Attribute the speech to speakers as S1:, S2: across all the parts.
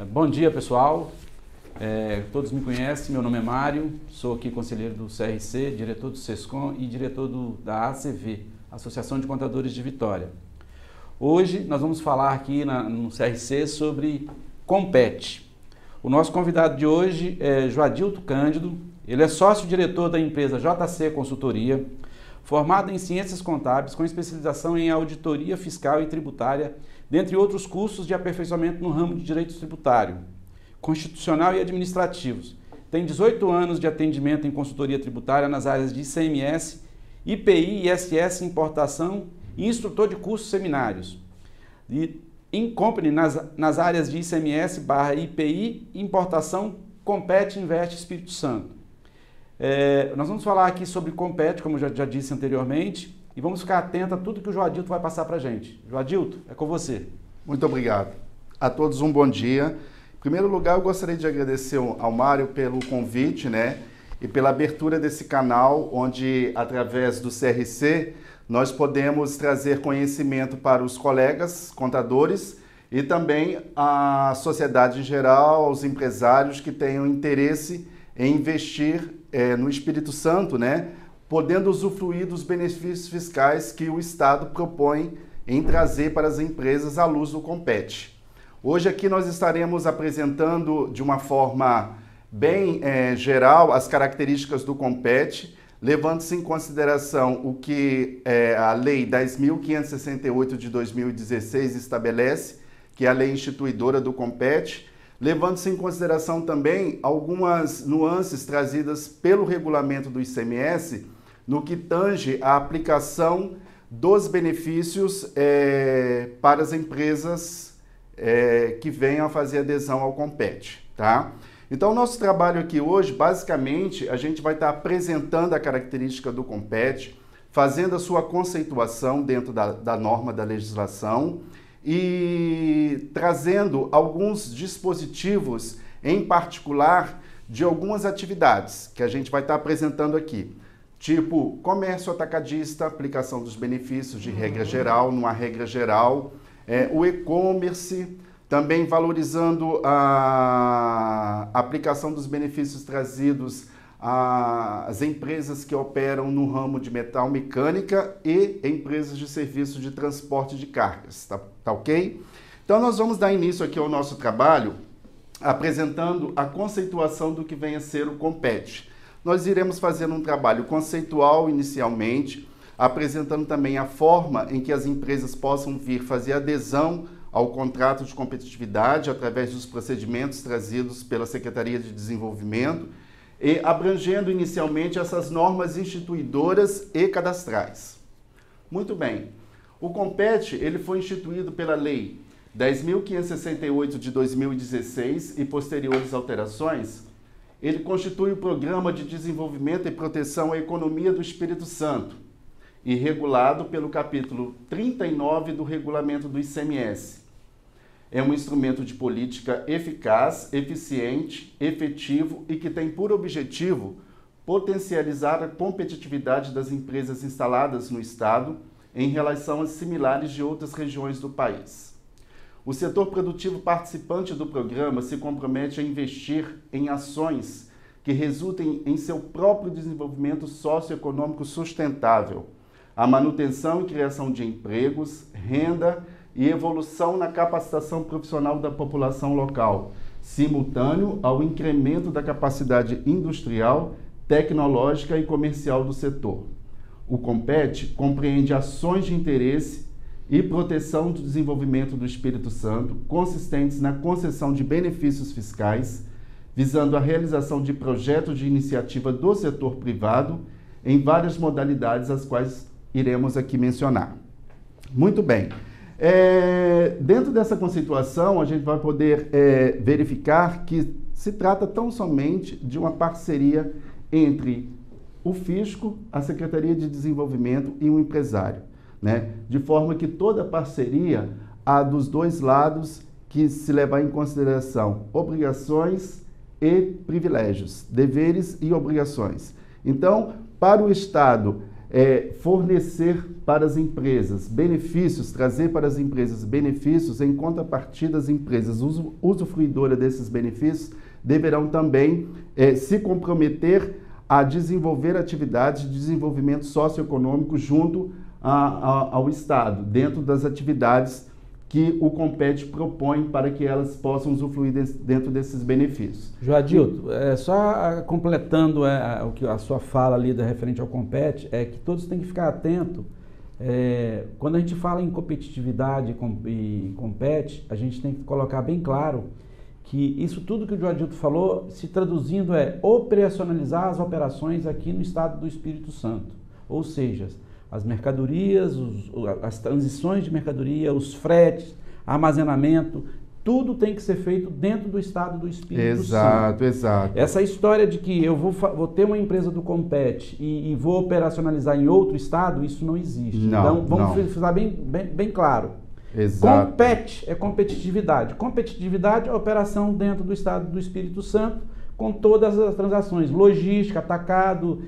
S1: Bom dia, pessoal. Todos me conhecem, meu nome é Mário, sou aqui conselheiro do CRC, diretor do SESCOM e diretor da ACV, Associação de Contadores de Vitória. Hoje nós vamos falar aqui no CRC sobre Compete. O nosso convidado de hoje é Joadilto Cândido, ele é sócio-diretor da empresa JC Consultoria, formado em Ciências Contábeis com especialização em Auditoria Fiscal e Tributária, dentre outros cursos de aperfeiçoamento no ramo de Direito Tributário, Constitucional e Administrativos. Tem 18 anos de atendimento em consultoria tributária nas áreas de ICMS, IPI, ISS, importação e instrutor de cursos seminários. E em company nas áreas de ICMS/IPI, importação, Compete, Investe, Espírito Santo. Nós vamos falar aqui sobre Compete, como eu já disse anteriormente, e vamos ficar atento a tudo que o Joadilto vai passar para a gente. Joadilto, é com você.
S2: Muito obrigado. A todos um bom dia. Em primeiro lugar, eu gostaria de agradecer ao Mário pelo convite, e pela abertura desse canal, onde, através do CRC, nós podemos trazer conhecimento para os colegas contadores e também a sociedade em geral, os empresários que tenham interesse em investir no Espírito Santo, podendo usufruir dos benefícios fiscais que o Estado propõe em trazer para as empresas à luz do Compete. Hoje aqui nós estaremos apresentando de uma forma bem geral as características do Compete, levando-se em consideração o que a Lei 10.568 de 2016 estabelece, que é a lei instituidora do Compete, levando-se em consideração também algumas nuances trazidas pelo regulamento do ICMS no que tange a aplicação dos benefícios para as empresas que venham a fazer adesão ao Compete, tá? Então, o nosso trabalho aqui hoje, basicamente, a gente vai estar apresentando a característica do Compete, fazendo a sua conceituação dentro da norma da legislação e trazendo alguns dispositivos, em particular, de algumas atividades que a gente vai estar apresentando aqui. Tipo, comércio atacadista, aplicação dos benefícios de regra geral, numa regra geral, o e-commerce, também valorizando a aplicação dos benefícios trazidos às empresas que operam no ramo de metal mecânica e empresas de serviço de transporte de cargas, tá ok? Então nós vamos dar início aqui ao nosso trabalho apresentando a conceituação do que vem a ser o Compete. Nós iremos fazer um trabalho conceitual inicialmente, apresentando também a forma em que as empresas possam vir fazer adesão ao contrato de competitividade através dos procedimentos trazidos pela Secretaria de Desenvolvimento e abrangendo inicialmente essas normas instituidoras e cadastrais. Muito bem. O Compete ele foi instituído pela Lei 10.568 de 2016 e posteriores alterações. Ele constitui o Programa de Desenvolvimento e Proteção à Economia do Espírito Santo e regulado pelo capítulo 39 do Regulamento do ICMS. É um instrumento de política eficaz, eficiente, efetivo e que tem por objetivo potencializar a competitividade das empresas instaladas no Estado em relação às similares de outras regiões do país. O setor produtivo participante do programa se compromete a investir em ações que resultem em seu próprio desenvolvimento socioeconômico sustentável, a manutenção e criação de empregos, renda e evolução na capacitação profissional da população local, simultâneo ao incremento da capacidade industrial, tecnológica e comercial do setor. O Compete compreende ações de interesse e proteção do desenvolvimento do Espírito Santo, consistentes na concessão de benefícios fiscais, visando a realização de projetos de iniciativa do setor privado em várias modalidades, as quais iremos aqui mencionar. Muito bem. Dentro dessa conceituação, a gente vai poder verificar que se trata tão somente de uma parceria entre o fisco, a Secretaria de Desenvolvimento e um empresário, de forma que toda parceria há dos dois lados que se levar em consideração obrigações e privilégios, deveres e obrigações. Então, para o Estado fornecer para as empresas benefícios, trazer para as empresas benefícios, em contrapartida as empresas usufruidoras desses benefícios deverão também se comprometer a desenvolver atividades de desenvolvimento socioeconômico junto ao Estado, dentro das atividades que o Compete propõe para que elas possam usufruir dentro desses benefícios.
S1: Joadilton, só completando a sua fala ali referente ao Compete, é que todos têm que ficar atentos. Quando a gente fala em competitividade e Compete, a gente tem que colocar bem claro que isso tudo que o Joadilton falou, se traduzindo, operacionalizar as operações aqui no estado do Espírito Santo. Ou seja, as mercadorias, as transições de mercadoria, os fretes, armazenamento, tudo tem que ser feito dentro do estado do Espírito Santo. Exato. Essa história de que eu vou ter uma empresa do Compete e vou operacionalizar em outro estado, isso não existe. Então, vamos ficar bem claro.
S2: Exato.
S1: Compete é competitividade. Competitividade é operação dentro do estado do Espírito Santo, com todas as transações, logística, atacado,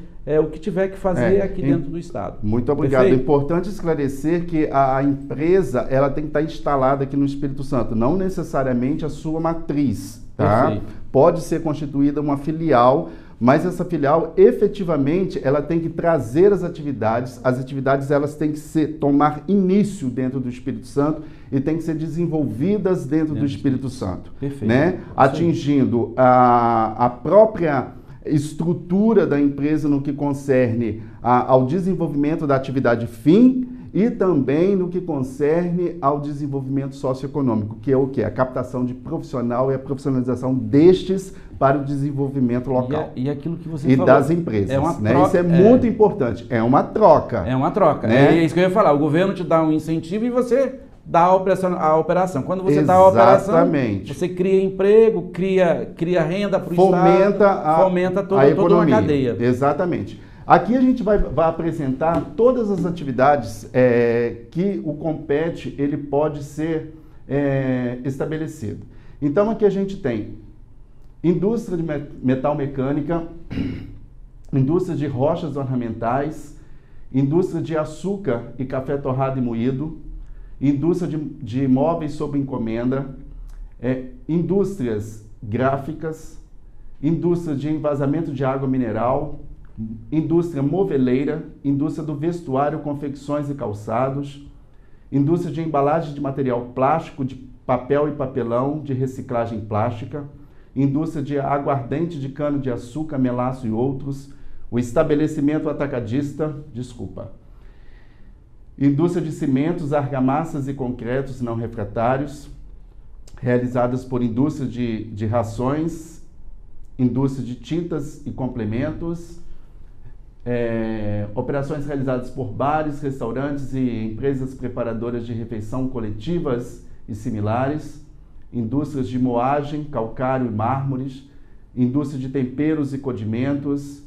S1: o que tiver que fazer aqui dentro do estado.
S2: Muito obrigado. É importante esclarecer que a empresa ela tem que estar instalada aqui no Espírito Santo, não necessariamente a sua matriz, tá? Perfeito. Pode ser constituída uma filial, mas essa filial, efetivamente, ela tem que trazer as atividades elas têm que tomar início dentro do Espírito Santo e têm que ser desenvolvidas dentro do Espírito Santo.
S1: Perfeito.
S2: Né? Atingindo a própria estrutura da empresa no que concerne ao desenvolvimento da atividade fim e também no que concerne ao desenvolvimento socioeconômico, que é o quê? A captação de profissional e a profissionalização destes para o desenvolvimento local.
S1: E aquilo que você
S2: falou. E das empresas. Isso é muito importante. É uma troca.
S1: É uma troca. Né? É isso que eu ia falar. O governo te dá um incentivo e você dá a operação. Quando você dá a operação, você cria emprego, cria renda para o Estado, fomenta toda uma cadeia.
S2: Exatamente. Aqui a gente vai apresentar todas as atividades que o Compete ele pode ser estabelecido. Então aqui a gente tem indústria de metal mecânica, indústria de rochas ornamentais, indústria de açúcar e café torrado e moído, indústria de móveis sob encomenda, indústrias gráficas, indústria de envasamento de água mineral, indústria moveleira, indústria do vestuário, confecções e calçados, indústria de embalagem de material plástico, de papel e papelão, de reciclagem plástica, indústria de aguardente de cana-de-açúcar, melaço e outros, o estabelecimento atacadista, indústria de cimentos, argamassas e concretos não refratários, realizadas por indústria de rações, indústria de tintas e complementos, operações realizadas por bares, restaurantes e empresas preparadoras de refeição coletivas e similares, indústrias de moagem, calcário e mármores, indústria de temperos e condimentos,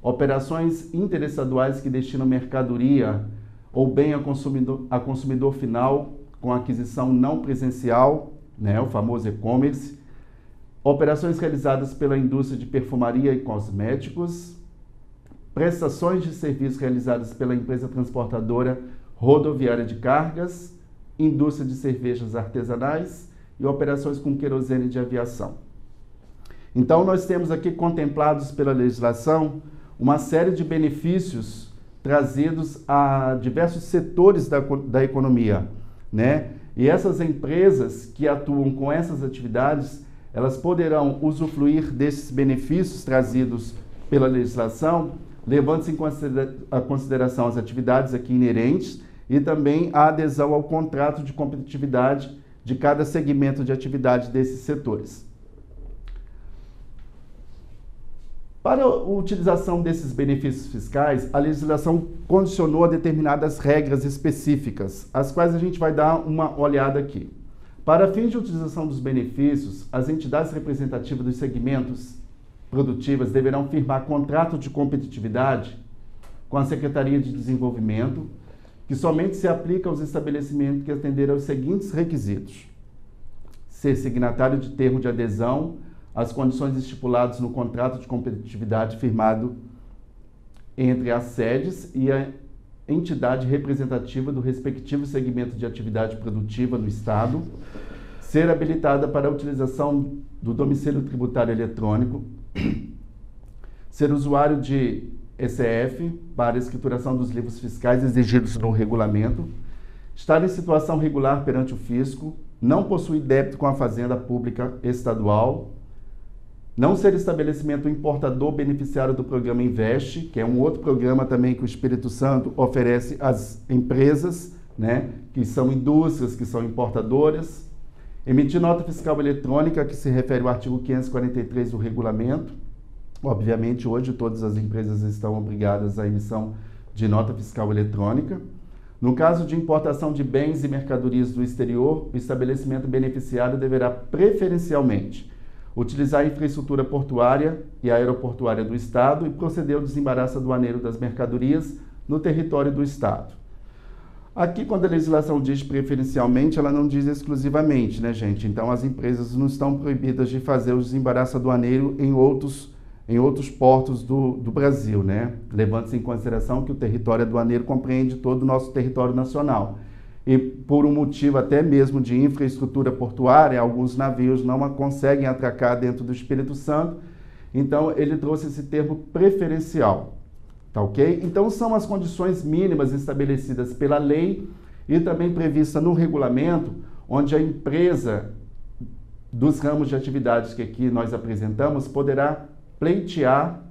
S2: operações interestaduais que destinam mercadoria ou bem a consumidor final com aquisição não presencial, né, o famoso e-commerce, operações realizadas pela indústria de perfumaria e cosméticos, prestações de serviços realizadas pela empresa transportadora rodoviária de cargas, indústria de cervejas artesanais e operações com querosene de aviação. Então, nós temos aqui contemplados pela legislação uma série de benefícios trazidos a diversos setores da economia, né? E essas empresas que atuam com essas atividades, elas poderão usufruir desses benefícios trazidos pela legislação, levando-se em consideração as atividades aqui inerentes e também a adesão ao contrato de competitividade de cada segmento de atividade desses setores. Para a utilização desses benefícios fiscais, a legislação condicionou a determinadas regras específicas, as quais a gente vai dar uma olhada aqui. Para fins de utilização dos benefícios, as entidades representativas dos segmentos produtivos deverão firmar contrato de competitividade com a Secretaria de Desenvolvimento, que somente se aplica aos estabelecimentos que atenderem aos seguintes requisitos: ser signatário de termo de adesão às condições estipuladas no contrato de competitividade firmado entre as sedes e a entidade representativa do respectivo segmento de atividade produtiva no Estado, ser habilitada para a utilização do domicílio tributário eletrônico, ser usuário de ECF para a escrituração dos livros fiscais exigidos no regulamento, estar em situação regular perante o fisco, não possuir débito com a Fazenda Pública Estadual, não ser estabelecimento importador beneficiário do programa Investe, que é um outro programa também que o Espírito Santo oferece às empresas, né, que são indústrias, que são importadoras, emitir nota fiscal eletrônica, que se refere ao artigo 543 do regulamento. Obviamente, hoje todas as empresas estão obrigadas à emissão de nota fiscal eletrônica. No caso de importação de bens e mercadorias do exterior, o estabelecimento beneficiário deverá preferencialmente utilizar a infraestrutura portuária e aeroportuária do Estado e proceder ao desembaraço aduaneiro das mercadorias no território do Estado. Aqui, quando a legislação diz preferencialmente, ela não diz exclusivamente, né, gente? Então, as empresas não estão proibidas de fazer o desembaraço aduaneiro em outros portos do Brasil, né? Levando-se em consideração que o território aduaneiro compreende todo o nosso território nacional. E por um motivo até mesmo de infraestrutura portuária, alguns navios não conseguem atracar dentro do Espírito Santo, então ele trouxe esse termo preferencial, tá ok? Então são as condições mínimas estabelecidas pela lei e também prevista no regulamento, onde a empresa dos ramos de atividades que aqui nós apresentamos poderá pleitear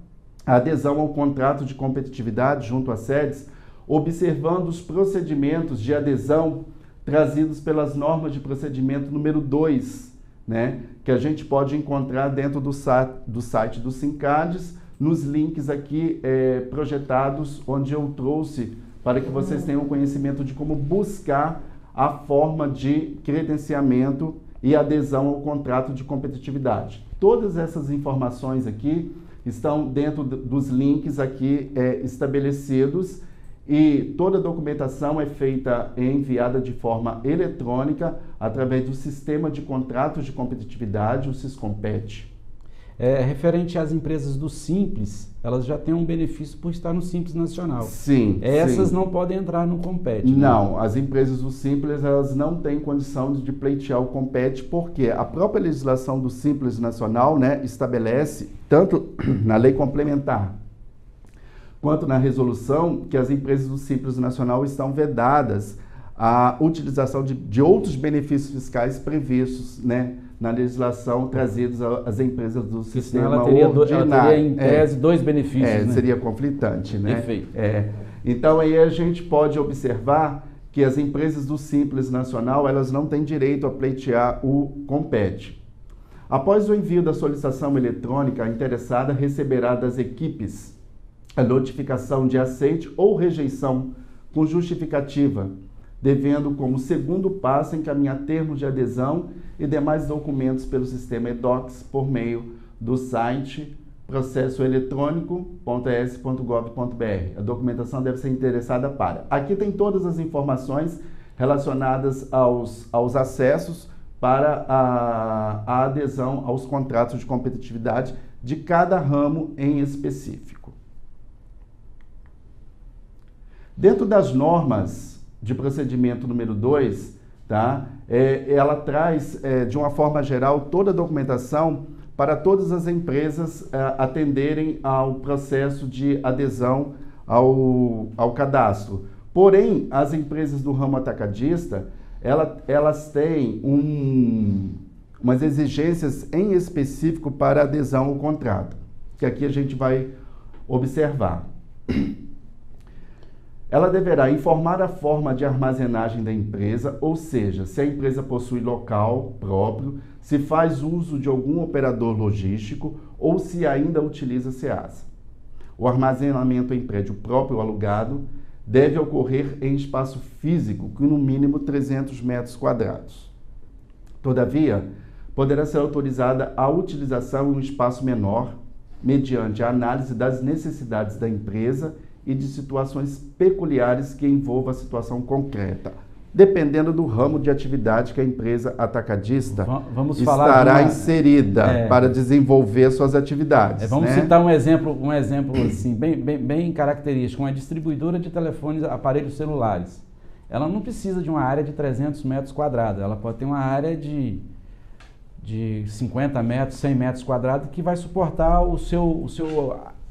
S2: a adesão ao contrato de competitividade junto às sedes, observando os procedimentos de adesão trazidos pelas normas de procedimento número 2, né, que a gente pode encontrar dentro do site do Sincades, nos links aqui projetados, onde eu trouxe para que vocês tenham conhecimento de como buscar a forma de credenciamento e adesão ao contrato de competitividade. Todas essas informações aqui estão dentro dos links aqui estabelecidos, e toda a documentação é feita e enviada de forma eletrônica através do sistema de contratos de competitividade, o Siscompet.
S1: Referente às empresas do Simples, elas já têm um benefício por estar no Simples Nacional.
S2: Sim.
S1: Essas
S2: sim.
S1: não podem entrar no Compet.
S2: Não, as empresas do Simples, elas não têm condição de pleitear o Compet, porque a própria legislação do Simples Nacional, né, estabelece, tanto na lei complementar quanto na resolução, que as empresas do Simples Nacional estão vedadas à utilização de outros benefícios fiscais previstos, né, na legislação trazidos às empresas do sistema ordinário.
S1: Ela teria, em tese, dois benefícios, né?
S2: Seria conflitante, né?
S1: Perfeito.
S2: Então, aí a gente pode observar que as empresas do Simples Nacional, elas não têm direito a pleitear o Compet. Após o envio da solicitação eletrônica, a interessada receberá das equipes a notificação de aceite ou rejeição com justificativa, devendo como segundo passo encaminhar termos de adesão e demais documentos pelo sistema eDocs por meio do site processoeletrônico.es.gov.br. A documentação deve ser interessada para... Aqui tem todas as informações relacionadas aos acessos para a adesão aos contratos de competitividade de cada ramo em específico. Dentro das normas de procedimento número 2, tá? Ela traz, de uma forma geral, toda a documentação para todas as empresas atenderem ao processo de adesão ao cadastro. Porém, as empresas do ramo atacadista, elas têm umas exigências em específico para adesão ao contrato, que aqui a gente vai observar. Ela deverá informar a forma de armazenagem da empresa, ou seja, se a empresa possui local próprio, se faz uso de algum operador logístico ou se ainda utiliza SEASA. O armazenamento em prédio próprio alugado deve ocorrer em espaço físico com no mínimo 300 metros quadrados. Todavia, poderá ser autorizada a utilização em um espaço menor, mediante a análise das necessidades da empresa e de situações peculiares que envolvam a situação concreta. dependendo do ramo de atividade que a empresa atacadista
S1: estará
S2: inserida para desenvolver suas atividades.
S1: Vamos citar um exemplo assim, bem característico, uma distribuidora de telefones, aparelhos celulares. Ela não precisa de uma área de 300 metros quadrados, ela pode ter uma área de 50 metros, 100 metros quadrados, que vai suportar o seu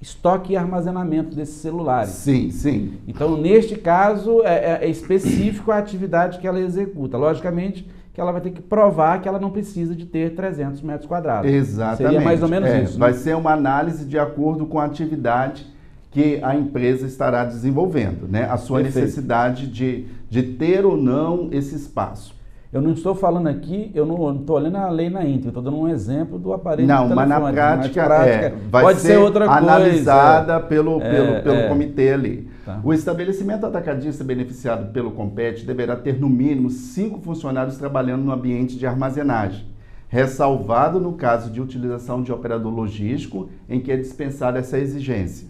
S1: estoque e armazenamento desses celulares.
S2: Sim, sim.
S1: Então, neste caso, é específico a atividade que ela executa. Logicamente, que ela vai ter que provar que ela não precisa de ter 300 metros quadrados.
S2: Exatamente.
S1: Seria mais ou menos isso.
S2: Vai ser uma análise de acordo com a atividade que a empresa estará desenvolvendo, né? A sua necessidade de ter ou não esse espaço.
S1: Eu não estou falando aqui, eu não estou lendo a lei na íntegra, eu estou dando um exemplo do aparelho de telefone.
S2: Não, mas na prática,
S1: vai
S2: pode ser outra analisada
S1: coisa.
S2: pelo comitê ali.
S1: Tá.
S2: O estabelecimento atacadista beneficiado pelo Compet deverá ter no mínimo 5 funcionários trabalhando no ambiente de armazenagem, ressalvado no caso de utilização de operador logístico, em que é dispensada essa exigência.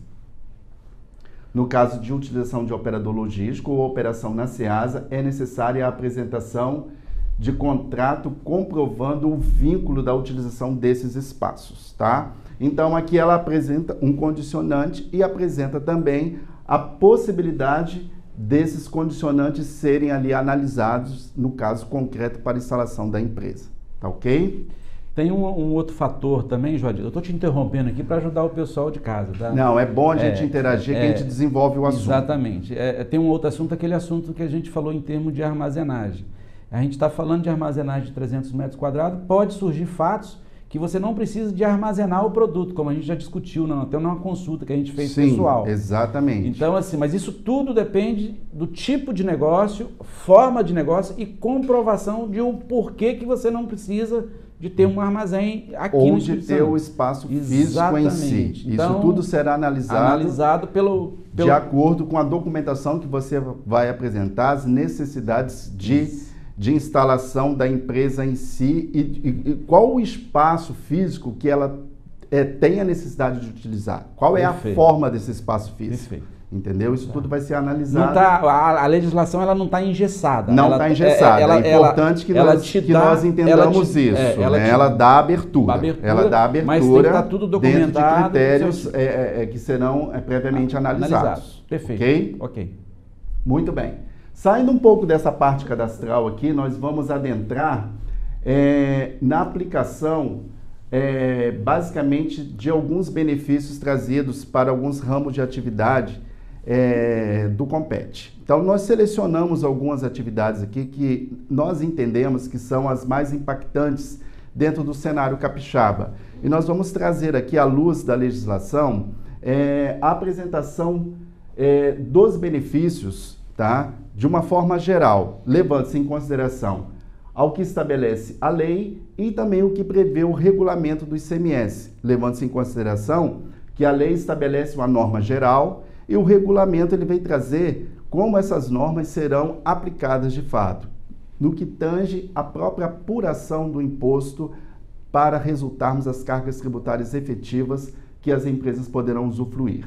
S2: No caso de utilização de operador logístico ou operação na SEASA, é necessária a apresentação de contrato comprovando o vínculo da utilização desses espaços, tá? Então, aqui ela apresenta um condicionante e apresenta também a possibilidade desses condicionantes serem ali analisados no caso concreto para instalação da empresa, tá ok?
S1: Tem um outro fator também, Joadir, eu estou te interrompendo aqui para ajudar o pessoal de casa, tá?
S2: Não, é bom a gente interagir, que a gente desenvolve o assunto.
S1: Exatamente. Tem um outro assunto, aquele assunto que a gente falou em termos de armazenagem. A gente está falando de armazenagem de 300 metros quadrados, pode surgir fatos que você não precisa de armazenar o produto, como a gente já discutiu, até numa consulta que a gente fez pessoal.
S2: Exatamente.
S1: Então, assim, mas isso tudo depende do tipo de negócio, forma de negócio e comprovação de um porquê que você não precisa de ter um armazém aqui
S2: ou
S1: no
S2: de ter o espaço físico em si.
S1: Então,
S2: isso tudo será analisado de acordo com a documentação que você vai apresentar, as necessidades de instalação da empresa em si e qual o espaço físico que ela tem a necessidade de utilizar. Qual é a forma desse espaço físico.
S1: Perfeito.
S2: Entendeu? Isso tudo vai ser analisado.
S1: A legislação ela não está engessada.
S2: Não está engessada. É importante que nós entendamos isso. Ela dá abertura. Ela dá abertura,
S1: mas tem que estar tudo documentado.
S2: Dentro de critérios que serão previamente analisados.
S1: Perfeito.
S2: Ok. Muito bem. Saindo um pouco dessa parte cadastral aqui, nós vamos adentrar na aplicação basicamente de alguns benefícios trazidos para alguns ramos de atividade do Compet. Então, nós selecionamos algumas atividades aqui que nós entendemos que são as mais impactantes dentro do cenário capixaba. E nós vamos trazer aqui, à luz da legislação, a apresentação dos benefícios, tá? De uma forma geral, levando-se em consideração ao que estabelece a lei e também o que prevê o regulamento do ICMS, levando-se em consideração que a lei estabelece uma norma geral e o regulamento ele vem trazer como essas normas serão aplicadas de fato, no que tange a própria apuração do imposto para resultarmos as cargas tributárias efetivas que as empresas poderão usufruir.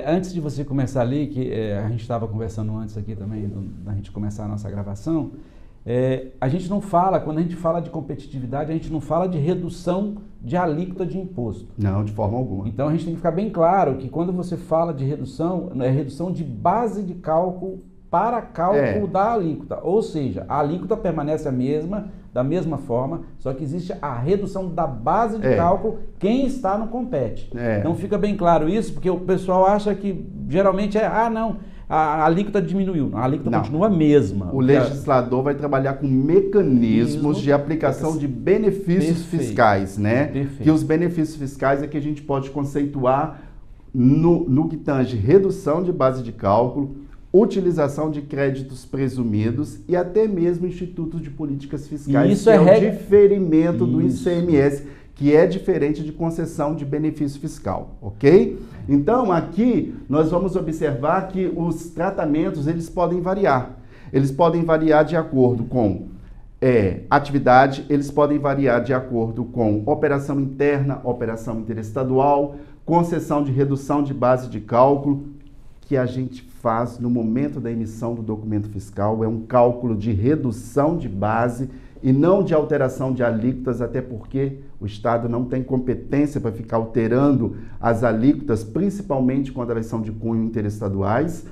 S1: Antes de você começar ali, que a gente estava conversando antes aqui também, da gente começar a nossa gravação, a gente não fala, quando a gente fala de competitividade, a gente não fala de redução de alíquota de imposto.
S2: Não, de forma alguma.
S1: Então a gente tem que ficar bem claro que quando você fala de redução, é redução de base de cálculo para cálculo da alíquota. Ou seja, a alíquota permanece a mesma, da mesma forma, só que existe a redução da base de cálculo quem está no Compet. Então fica bem claro isso, porque o pessoal acha que geralmente não, a alíquota diminuiu. A alíquota continua a mesma.
S2: O legislador vai trabalhar com mecanismos de aplicação de benefícios fiscais, né? Que os benefícios fiscais é que a gente pode conceituar no que tange redução de base de cálculo, utilização de créditos presumidos e até mesmo institutos de políticas fiscais,
S1: isso
S2: que é o diferimento do ICMS, que é diferente de concessão de benefício fiscal, ok? Então, aqui nós vamos observar que os tratamentos, eles podem variar. Eles podem variar de acordo com atividade, eles podem variar de acordo com operação interna, operação interestadual, concessão de redução de base de cálculo, que a gente faz no momento da emissão do documento fiscal é um cálculo de redução de base e não de alteração de alíquotas, até porque o Estado não tem competência para ficar alterando as alíquotas, principalmente quando elas são de cunho interestaduais.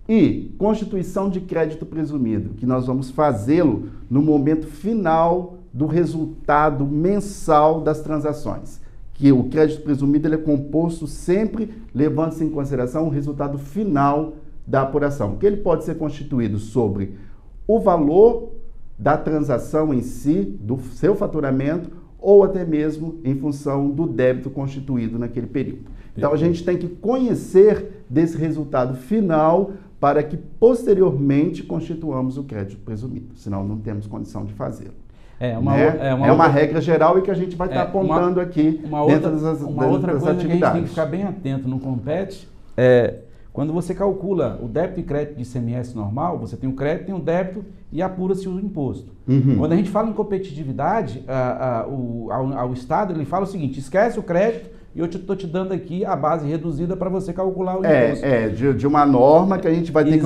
S2: E constituição de crédito presumido, que nós vamos fazê-lo no momento final do resultado mensal das transações. Que o crédito presumido ele é composto sempre levando-se em consideração o resultado final da apuração, que ele pode ser constituído sobre o valor da transação em si, do seu faturamento, ou até mesmo em função do débito constituído naquele período. Então, a gente tem que conhecer desse resultado final para que, posteriormente, constituamos o crédito presumido, senão não temos condição de fazê-lo. É uma regra geral e que a gente vai estar apontando aqui dentro das atividades.
S1: Uma outra coisa que a gente tem que ficar bem atento no Compete quando você calcula o débito e crédito de ICMS normal, você tem o crédito, tem o débito e apura-se o imposto.
S2: Uhum.
S1: Quando a gente fala em competitividade, ao Estado, ele fala o seguinte: esquece o crédito e eu estou te dando aqui a base reduzida para você calcular o imposto.
S2: De uma norma que a gente vai ter que...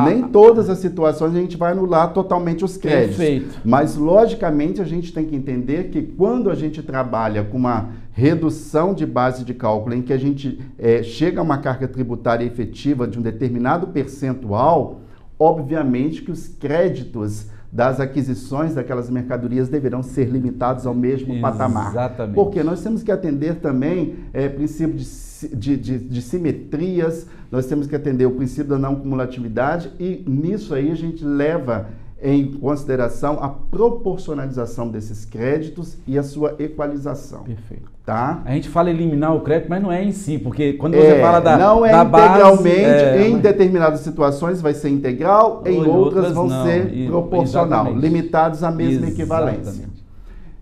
S2: nem todas as situações a gente vai anular totalmente os créditos.
S1: Perfeito.
S2: Mas, logicamente, a gente tem que entender que quando a gente trabalha com uma redução de base de cálculo, em que a gente chega a uma carga tributária efetiva de um determinado percentual, obviamente que os créditos das aquisições daquelas mercadorias deverão ser limitados ao mesmo patamar.
S1: Exatamente.
S2: Porque nós temos que atender também princípio de simetrias, nós temos que atender o princípio da não cumulatividade e nisso aí a gente leva em consideração a proporcionalização desses créditos e a sua equalização.
S1: Perfeito.
S2: Tá?
S1: A gente fala eliminar o crédito, mas não é em si, porque quando você fala da
S2: não é
S1: da
S2: integralmente,
S1: base,
S2: em determinadas situações vai ser integral, em outras vão ser proporcional,
S1: exatamente.
S2: Limitados à mesma equivalência.
S1: Exatamente.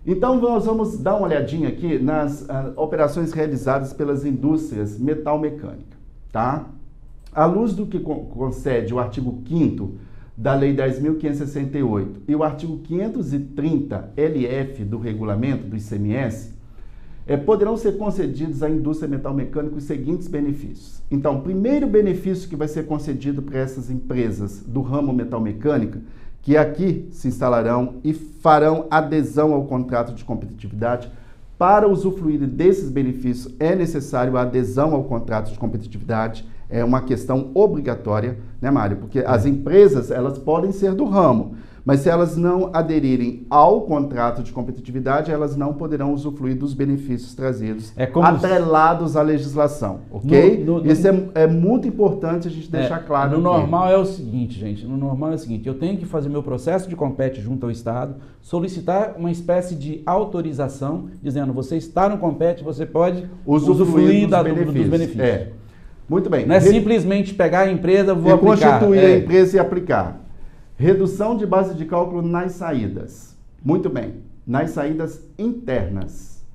S2: Então nós vamos dar uma olhadinha aqui nas operações realizadas pelas indústrias metal-mecânica, tá? À luz do que concede o artigo 5º da Lei 10.568 e o artigo 530 LF do regulamento do ICMS, poderão ser concedidos à indústria metal-mecânica os seguintes benefícios. Então, o primeiro benefício que vai ser concedido para essas empresas do ramo metal-mecânica, que aqui se instalarão e farão adesão ao contrato de competitividade, para usufruir desses benefícios é necessário a adesão ao contrato de competitividade, é uma questão obrigatória, né, Mário? Porque as empresas, elas podem ser do ramo, mas se elas não aderirem ao contrato de competitividade, elas não poderão usufruir dos benefícios trazidos, atrelados à legislação, ok? Isso é muito importante a gente deixar claro.
S1: No normal é o seguinte, gente, eu tenho que fazer meu processo de Compete junto ao Estado, solicitar uma espécie de autorização, dizendo, você está no Compete, você pode usufruir dos benefícios.
S2: Muito bem.
S1: Não é simplesmente pegar a empresa, aplicar.
S2: Constituir a empresa e aplicar. Redução de base de cálculo nas saídas. Muito bem. Nas saídas internas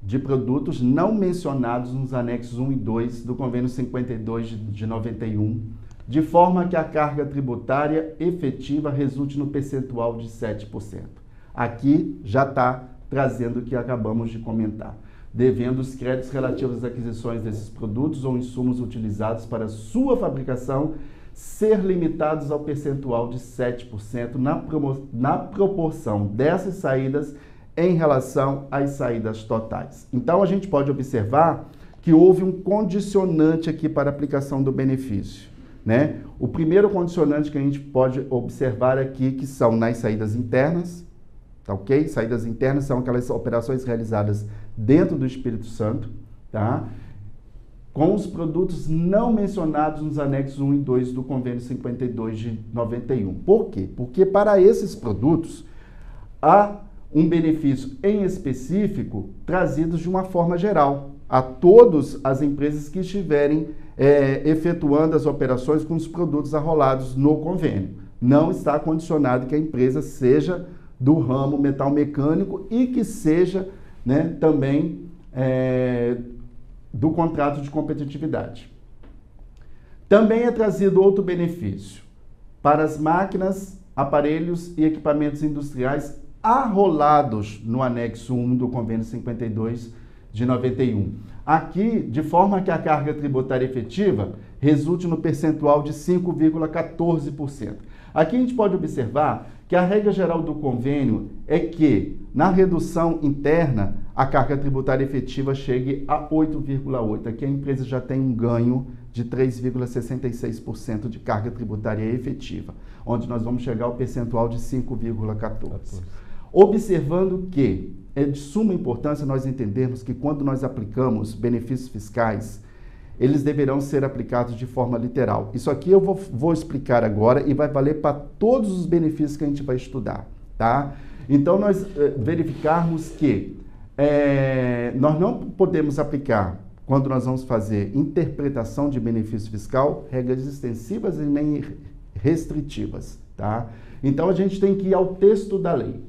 S2: de produtos não mencionados nos anexos 1 e 2 do Convênio 52 de 91, de forma que a carga tributária efetiva resulte no percentual de 7%. Aqui já está trazendo o que acabamos de comentar. Devendo os créditos relativos às aquisições desses produtos ou insumos utilizados para sua fabricação ser limitados ao percentual de 7% na proporção dessas saídas em relação às saídas totais. Então, a gente pode observar que houve um condicionante aqui para a aplicação do benefício, né? O primeiro condicionante que a gente pode observar aqui, que são nas saídas internas, tá ok? Saídas internas são aquelas operações realizadas dentro do Espírito Santo, tá? Com os produtos não mencionados nos anexos 1 e 2 do Convênio 52 de 91. Por quê? Porque para esses produtos há um benefício em específico trazido de uma forma geral a todas as empresas que estiverem efetuando as operações com os produtos arrolados no convênio. Não está condicionado que a empresa seja do ramo metal mecânico e que seja, né, também do contrato de competitividade. Também é trazido outro benefício para as máquinas, aparelhos e equipamentos industriais arrolados no anexo 1 do Convênio 52 de 91. Aqui, de forma que a carga tributária efetiva resulte no percentual de 5,14%. Aqui a gente pode observar que a regra geral do convênio é que, na redução interna, a carga tributária efetiva chegue a 8,8%. Aqui a empresa já tem um ganho de 3,66% de carga tributária efetiva, onde nós vamos chegar ao percentual de 5,14%. Observando que é de suma importância nós entendermos que quando nós aplicamos benefícios fiscais, eles deverão ser aplicados de forma literal. Isso aqui eu vou explicar agora e vai valer para todos os benefícios que a gente vai estudar, tá? Então, nós verificarmos que nós não podemos aplicar, quando nós vamos fazer interpretação de benefício fiscal, regras extensivas e nem restritivas, tá? Então, a gente tem que ir ao texto da lei.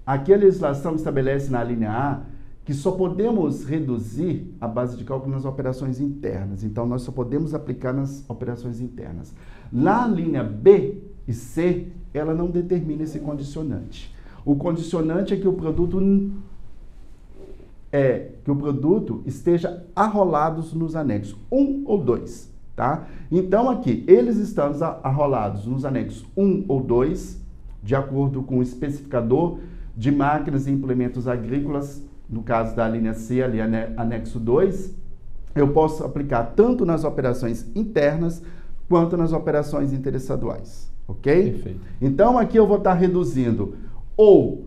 S2: Aqui a legislação estabelece na linha A que só podemos reduzir a base de cálculo nas operações internas. Então, nós só podemos aplicar nas operações internas. Na linha B e C, ela não determina esse condicionante. O condicionante é que o produto esteja arrolados nos anexos 1 ou 2, tá? Então, aqui, eles estão arrolados nos anexos 1 ou 2, de acordo com o especificador de máquinas e implementos agrícolas, no caso da linha C, ali anexo 2, eu posso aplicar tanto nas operações internas quanto nas operações interestaduais, ok?
S1: Perfeito.
S2: Então, aqui eu vou estar reduzindo ou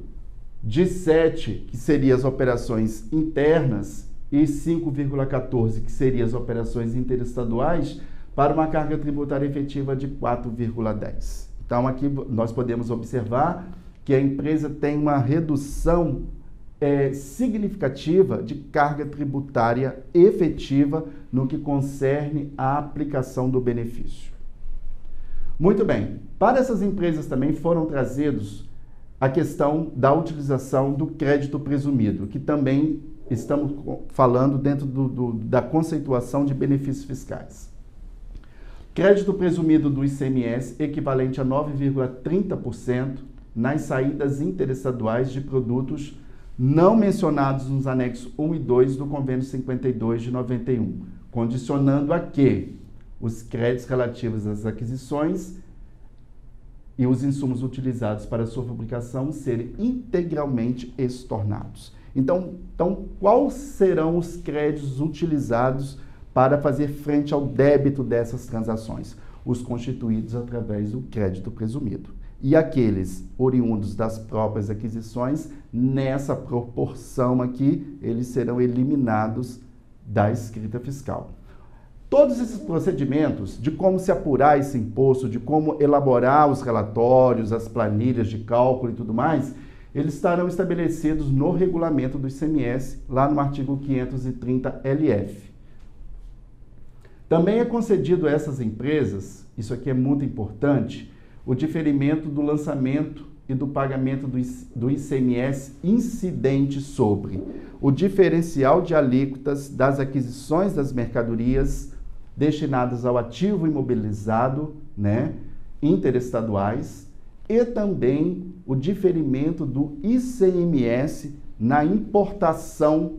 S2: de 7, que seriam as operações internas, e 5,14, que seriam as operações interestaduais, para uma carga tributária efetiva de 4,10. Então, aqui nós podemos observar que a empresa tem uma redução significativa de carga tributária efetiva no que concerne à aplicação do benefício. Muito bem, para essas empresas também foram trazidos a questão da utilização do crédito presumido, que também estamos falando dentro da conceituação de benefícios fiscais. Crédito presumido do ICMS equivalente a 9,30% nas saídas interestaduais de produtos não mencionados nos anexos 1 e 2 do Convênio 52 de 91, condicionando a que os créditos relativos às aquisições e os insumos utilizados para sua fabricação serem integralmente estornados. Então, quais serão os créditos utilizados para fazer frente ao débito dessas transações? Os constituídos através do crédito presumido. E aqueles oriundos das próprias aquisições, nessa proporção aqui, eles serão eliminados da escrita fiscal. Todos esses procedimentos de como se apurar esse imposto, de como elaborar os relatórios, as planilhas de cálculo e tudo mais, eles estarão estabelecidos no regulamento do ICMS, lá no artigo 530 LF. Também é concedido a essas empresas, isso aqui é muito importante, o diferimento do lançamento e do pagamento do ICMS incidente sobre o diferencial de alíquotas das aquisições das mercadorias destinadas ao ativo imobilizado, interestaduais, e também o diferimento do ICMS na importação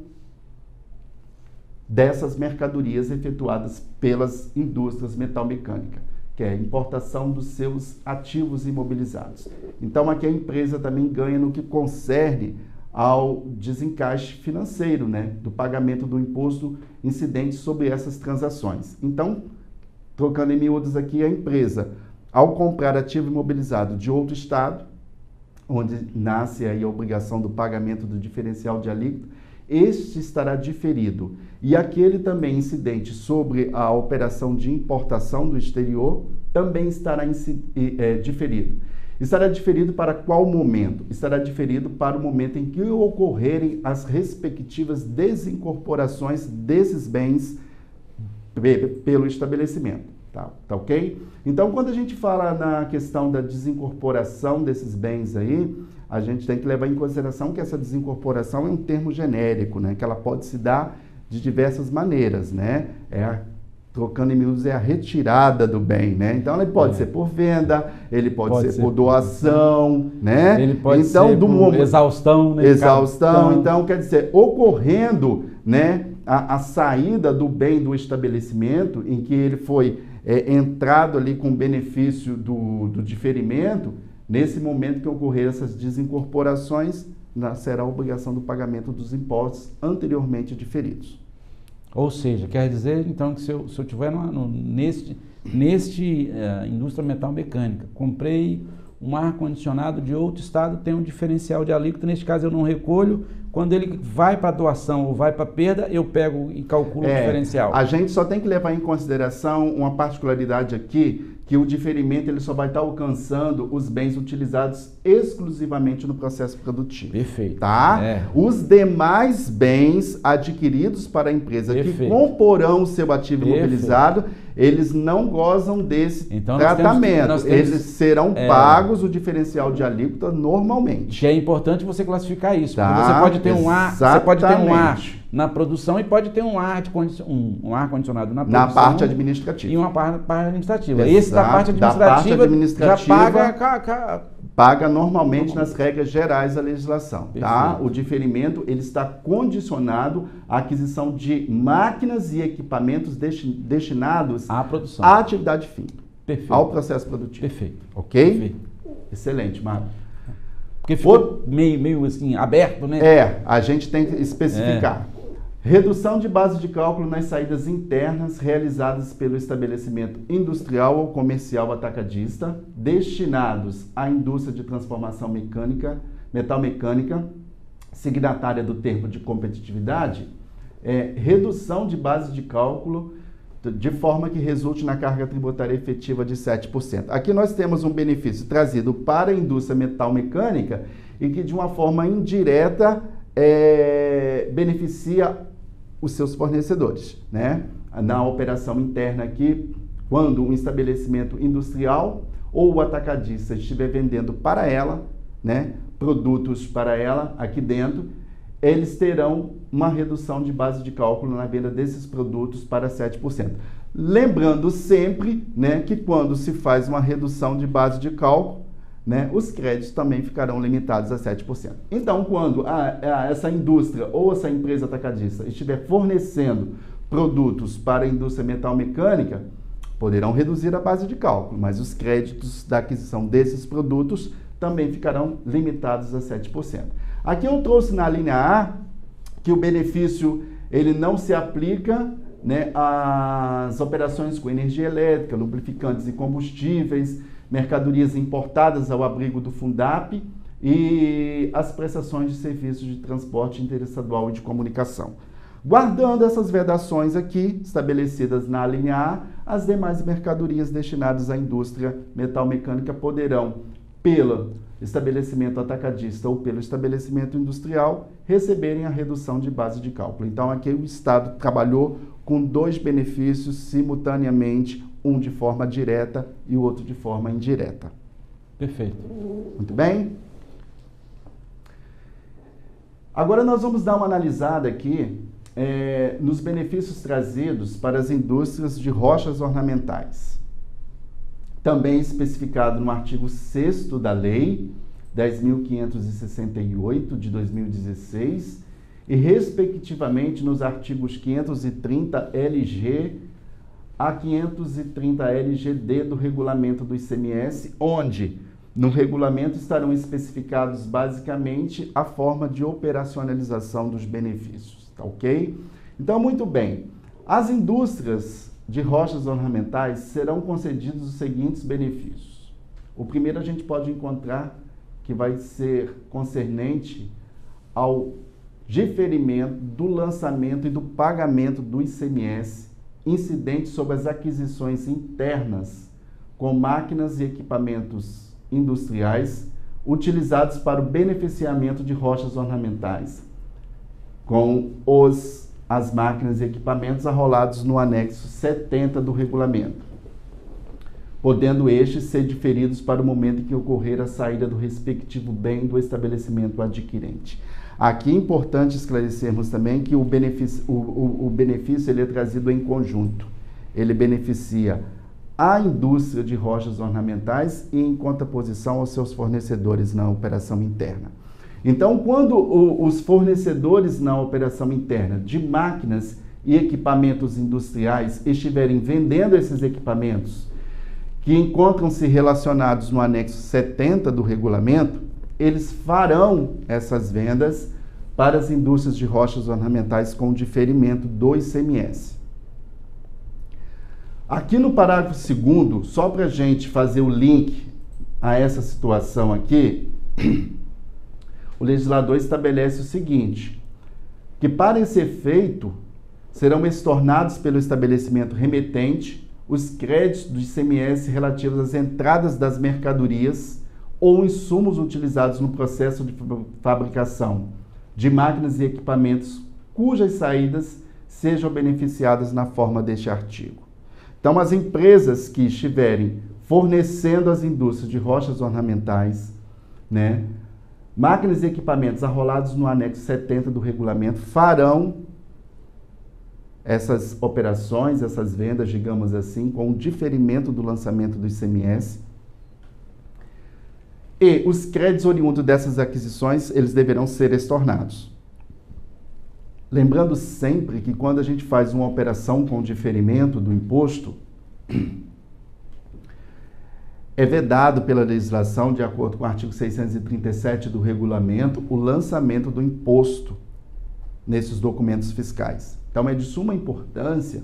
S2: dessas mercadorias efetuadas pelas indústrias metalmecânicas, que é a importação dos seus ativos imobilizados. Então, aqui a empresa também ganha no que concerne ao desencaixe financeiro, do pagamento do imposto incidente sobre essas transações. Então, trocando em miúdos aqui, a empresa, ao comprar ativo imobilizado de outro estado, onde nasce aí a obrigação do pagamento do diferencial de alíquota, este estará diferido. E aquele também incidente sobre a operação de importação do exterior também estará diferido. Estará diferido para qual momento? Estará diferido para o momento em que ocorrerem as respectivas desincorporações desses bens pelo estabelecimento. Tá ok? Então, quando a gente fala na questão da desincorporação desses bens aí, a gente tem que levar em consideração que essa desincorporação é um termo genérico, que ela pode se dar de diversas maneiras, trocando em miúdos, é a retirada do bem, né? Então, ele pode ser por venda, ele pode ser por doação, né?
S1: Ele pode
S2: então,
S1: ser por exaustão, né?
S2: Exaustão. Então, quer dizer, ocorrendo, né, a saída do bem do estabelecimento, em que ele foi entrado ali com benefício do diferimento, nesse momento que ocorrer essas desincorporações, será a obrigação do pagamento dos impostos anteriormente diferidos.
S1: Ou seja, quer dizer, então, que se eu tiver neste indústria metal mecânica, comprei um ar-condicionado de outro estado, tem um diferencial de alíquota, neste caso eu não recolho, quando ele vai para doação ou vai para perda, eu pego e calculo o diferencial.
S2: A gente só tem que levar em consideração uma particularidade aqui, que o diferimento ele só vai estar alcançando os bens utilizados exclusivamente no processo produtivo.
S1: Perfeito.
S2: Tá? Os demais bens adquiridos para a empresa que comporão o seu ativo imobilizado, eles não gozam desse tratamento. Eles serão pagos o diferencial de alíquota normalmente.
S1: Que é importante você classificar isso, porque você pode ter um ar na produção e pode ter um ar-condicionado na produção.
S2: Na parte administrativa.
S1: E uma parte administrativa. Esse da parte administrativa já
S2: paga normalmente nas regras gerais da legislação. Tá? O diferimento ele está condicionado à aquisição de máquinas e equipamentos destinados
S1: à produção,
S2: à atividade fim, ao processo produtivo.
S1: Perfeito.
S2: Ok?
S1: Perfeito.
S2: Excelente, Mário.
S1: Porque ficou meio assim, aberto, né?
S2: A gente tem que especificar. Redução de base de cálculo nas saídas internas realizadas pelo estabelecimento industrial ou comercial atacadista, destinados à indústria de transformação metal-mecânica, signatária do termo de competitividade, redução de base de cálculo de forma que resulte na carga tributária efetiva de 7%. Aqui nós temos um benefício trazido para a indústria metal-mecânica e que de uma forma indireta beneficia os seus fornecedores, né? Na operação interna aqui, quando um estabelecimento industrial ou o atacadista estiver vendendo para ela, né, produtos para ela aqui dentro, eles terão uma redução de base de cálculo na venda desses produtos para 7%. Lembrando sempre, né, que quando se faz uma redução de base de cálculo, né, os créditos também ficarão limitados a 7%. Então, quando essa indústria ou essa empresa atacadista estiver fornecendo produtos para a indústria metal-mecânica, poderão reduzir a base de cálculo, mas os créditos da aquisição desses produtos também ficarão limitados a 7%. Aqui eu trouxe na linha A que o benefício ele não se aplica, né, às operações com energia elétrica, lubrificantes e combustíveis, mercadorias importadas ao abrigo do Fundap e as prestações de serviços de transporte interestadual e de comunicação. Guardando essas vedações aqui, estabelecidas na linha A, as demais mercadorias destinadas à indústria metal-mecânica poderão, pelo estabelecimento atacadista ou pelo estabelecimento industrial, receberem a redução de base de cálculo. Então, aqui o Estado trabalhou com dois benefícios simultaneamente, um de forma direta e o outro de forma indireta.
S1: Perfeito.
S2: Muito bem? Agora nós vamos dar uma analisada aqui nos benefícios trazidos para as indústrias de rochas ornamentais. Também especificado no artigo 6º da Lei 10.568 de 2016 e respectivamente nos artigos 530 LG a 530 LGD do regulamento do ICMS, onde no regulamento estarão especificados basicamente a forma de operacionalização dos benefícios, tá ok? Então, muito bem, as indústrias de rochas ornamentais serão concedidos os seguintes benefícios. O primeiro a gente pode encontrar que vai ser concernente ao diferimento do lançamento e do pagamento do ICMS incidente sobre as aquisições internas com máquinas e equipamentos industriais utilizados para o beneficiamento de rochas ornamentais, com as máquinas e equipamentos arrolados no anexo 70 do regulamento, podendo estes ser diferidos para o momento em que ocorrer a saída do respectivo bem do estabelecimento adquirente. Aqui é importante esclarecermos também que o benefício ele é trazido em conjunto. ele beneficia a indústria de rochas ornamentais e em contraposição aos seus fornecedores na operação interna. Então, quando os fornecedores na operação interna de máquinas e equipamentos industriais estiverem vendendo esses equipamentos que encontram-se relacionados no anexo 70 do regulamento, eles farão essas vendas para as indústrias de rochas ornamentais com diferimento do ICMS. Aqui no parágrafo 2º, só para a gente fazer o link a essa situação aqui, o legislador estabelece o seguinte, que para esse efeito serão estornados pelo estabelecimento remetente os créditos do ICMS relativos às entradas das mercadorias ou insumos utilizados no processo de fabricação de máquinas e equipamentos cujas saídas sejam beneficiadas na forma deste artigo. Então, as empresas que estiverem fornecendo às indústrias de rochas ornamentais, né, máquinas e equipamentos arrolados no anexo 70 do regulamento, farão essas operações, essas vendas, digamos assim, com o diferimento do lançamento do ICMS. E os créditos oriundos dessas aquisições, eles deverão ser estornados. Lembrando sempre que quando a gente faz uma operação com diferimento do imposto, é vedado pela legislação, de acordo com o artigo 637 do regulamento, o lançamento do imposto nesses documentos fiscais. Então, é de suma importância